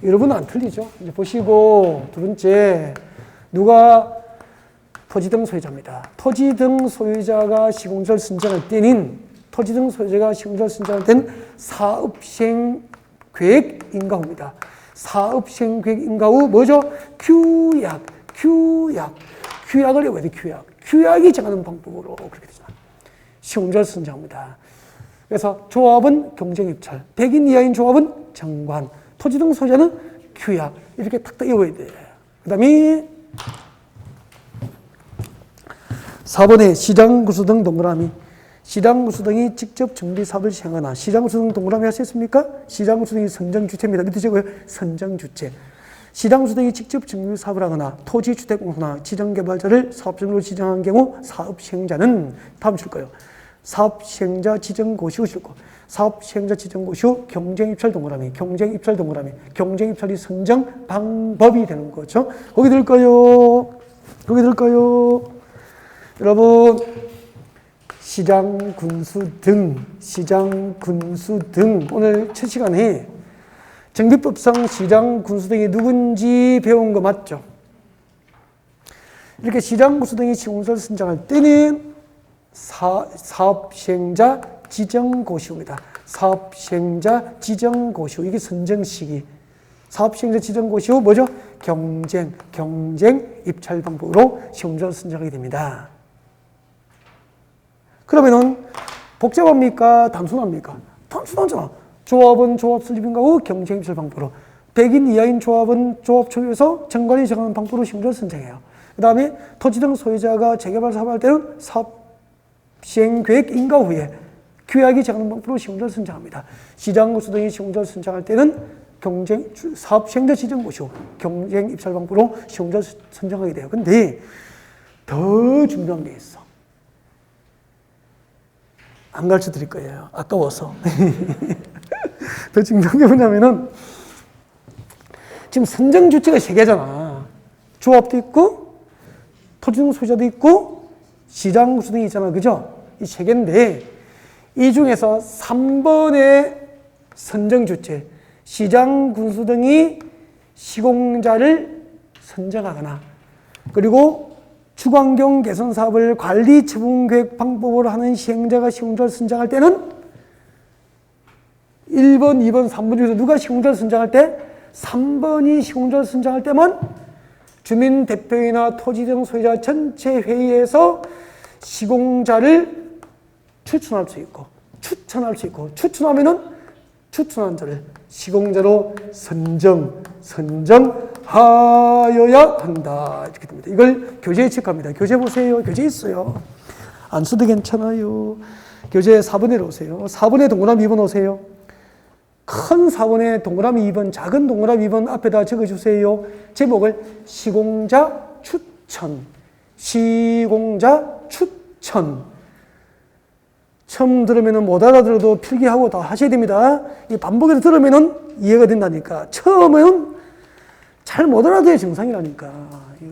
Speaker 1: 여러분은 안 틀리죠. 이제 보시고 두 번째 누가 토지등 소유자입니다. 토지등 소유자가 시공자를 선정할 때는 사업시행계획 인가 후입니다. 사업시행계획 인가 후 뭐죠? 규약을 외워야 돼. 규약이 정하는 방법으로 그렇게 되잖아. 시공자를 선정합니다. 그래서 조합은 경쟁입찰, 100인 이하인 조합은 정관, 토지등 소유자는 규약 이렇게 탁탁 외워야 돼. 그 다음에 4번에 시장구수등 동그라미 시장구수등이 직접 정비사업을 시행하나 시장구수등 동그라미 할 수 있습니까? 시장구수등이 선정주체입니다. 밑에 적어요. 선정주체. 시장구수등이 직접 정비사업을 하거나 토지주택공사나 지정개발자를 사업장으로 지정한 경우 사업시행자는 다음 줄 거예요. 사업시행자 지정고시 후 줄 거. 사업시행자 지정고시 후 경쟁입찰 동그라미 경쟁입찰이 선정 방법이 되는 거죠. 거기 들까요? 여러분 시장 군수 등 오늘 첫 시간에 정비법상 시장 군수 등이 누군지 배운 거 맞죠? 이렇게 시장 군수 등이 시공사를 선정할 때는 사업시행자 지정고시입니다. 사업시행자 지정고시 이게 선정 시기. 사업시행자 지정고시 후 뭐죠? 경쟁 입찰 방법으로 시공자를 선정하게 됩니다. 그러면은 복잡합니까? 단순합니까? 단순하잖아. 조합은 조합 설립인가 후 경쟁 입찰 방법으로 100인 이하인 조합은 조합총회에서 정관이 정하는 방법으로 시공자를 선정해요. 그 다음에 토지등 소유자가 재개발 사업할 때는 사업시행계획 인가 후에 규약이 정하는 방법으로 시공자를 선정합니다. 시장구수 등이 시공자를 선정할 때는 사업시행자 지정고시 후 경쟁 입찰 방법으로 시공자를 선정하게 돼요. 근데 더 중요한 게 있어. 안 가르쳐 드릴 거예요. 아까워서. 더 중요한 게 뭐냐면은 지금 선정 주체가 3개잖아. 조합도 있고 토지등 소유자도 있고 시장구수 등이 있잖아. 그죠? 이 3개인데 이 중에서 3번의 선정 주체 시장군수 등이 시공자를 선정하거나 그리고 주거환경 개선 사업을 관리 처분 계획 방법으로 하는 시행자가 시공자를 선정할 때는 1번, 2번, 3번 중에서 누가 시공자를 선정할 때? 3번이 시공자를 선정할 때만 주민대표이나 토지 등 소유자 전체 회의에서 시공자를 추천할 수 있고, 추천할 수 있고, 추천하면은 추천한 자를 시공자로 선정하여야 한다. 이렇게 됩니다. 이걸 교재에 체크합니다. 교재 보세요. 교재 있어요. 안 써도 괜찮아요. 교재 4번에 오세요. 4번에 동그라미 2번 오세요. 큰 4번에 동그라미 2번, 작은 동그라미 2번 앞에다 적어주세요. 제목을 시공자 추천. 시공자 추천. 처음 들으면 못 알아들어도 필기하고 다 하셔야 됩니다. 이 반복해서 들으면 이해가 된다니까. 처음은 잘 못 알아들어야 정상이라니까.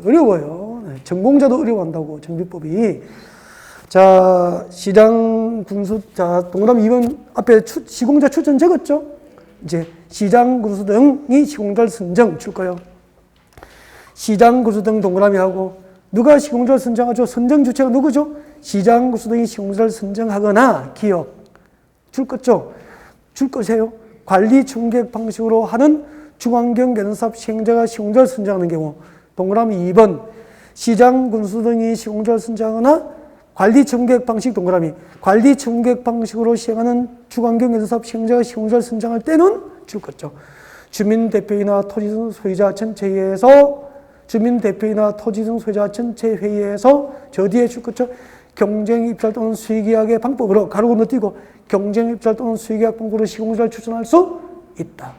Speaker 1: 어려워요. 전공자도 어려워한다고, 정비법이. 자, 시장 군수, 자, 동그라미 2번 앞에 시공자 추천 적었죠? 이제 시장 군수 등이 시공자를 선정 줄 거예요. 시장 군수 등 동그라미 하고, 누가 시공자를 선정하죠? 선정 주체가 누구죠? 시장 군수 등이 시공자를 선정하거나 기업 줄 거죠? 줄 거세요. 관리 총계획 방식으로 하는 중환경 개선사업 시행자가 시공자를 선정하는 경우, 동그라미 2번 시장 군수 등이 시공자를 선정하거나 관리 총계획 방식 동그라미 관리 총계획 방식으로 시행하는 중환경 개선사업 시행자가 시공자를 선정할 때는 줄 거죠. 주민대표이나 토지 등 소유자 전체회의에서 주민대표이나 토지 등 소유자 전체회의에서 저 뒤에 줄 거죠. 경쟁입찰 또는 수의계약의 방법으로 가로고 넣어띄고 경쟁입찰 또는 수의계약 방법으로 시공자를 추천할 수 있다.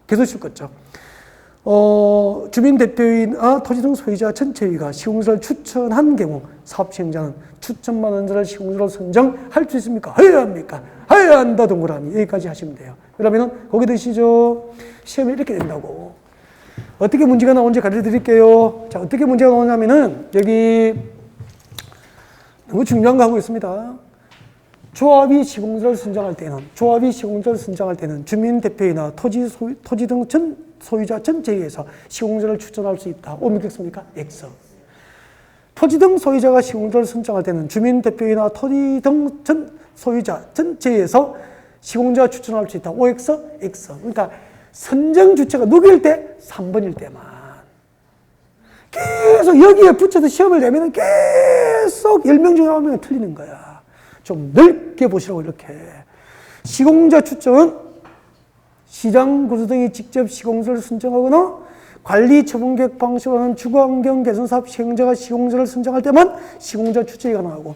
Speaker 1: 계속 줄 거죠. 주민대표이나 토지 등 소유자 전체회의가 시공자를 추천한 경우 사업 시행자는 추천받은 자를 시공자로 선정할 수 있습니까? 해야 합니까? 해야 한다. 동그라미. 여기까지 하시면 돼요. 그러면은 거기 드시죠. 시험에 이렇게 된다고. 어떻게 문제가 나오는지 가르쳐 드릴게요. 자, 어떻게 문제가 나오냐면은 여기 너무 중요한 거 하고 있습니다. 조합이 시공자를 선정할 때는 주민대표이나 토지 등 소유자 전체에서 시공자를 추천할 수 있다. 오미겠습니까? X. 토지 등 소유자가 시공자를 선정할 때는 주민대표이나 토지 등 소유자 전체에서 시공자가 추천할 수 있다. OX, X. 그러니까 선정 주체가 누구일 때? 3번일 때만. 계속 여기에 붙여서 시험을 내면 계속 10명 중에 1명이 틀리는 거야. 좀 넓게 보시라고 이렇게. 시공자 추천은 시장 군수 등이 직접 시공자를 선정하거나 관리 처분계획 방식으로 하는 주거환경 개선사업 시행자가 시공자를 선정할 때만 시공자 추천이 가능하고,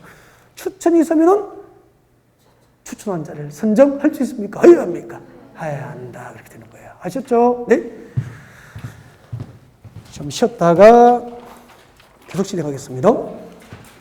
Speaker 1: 추천이 있으면은 추천한 자를 선정할 수 있습니까? 해야 합니까? 해야 한다. 그렇게 되는 거예요. 아셨죠? 네? 좀 쉬었다가 계속 진행하겠습니다.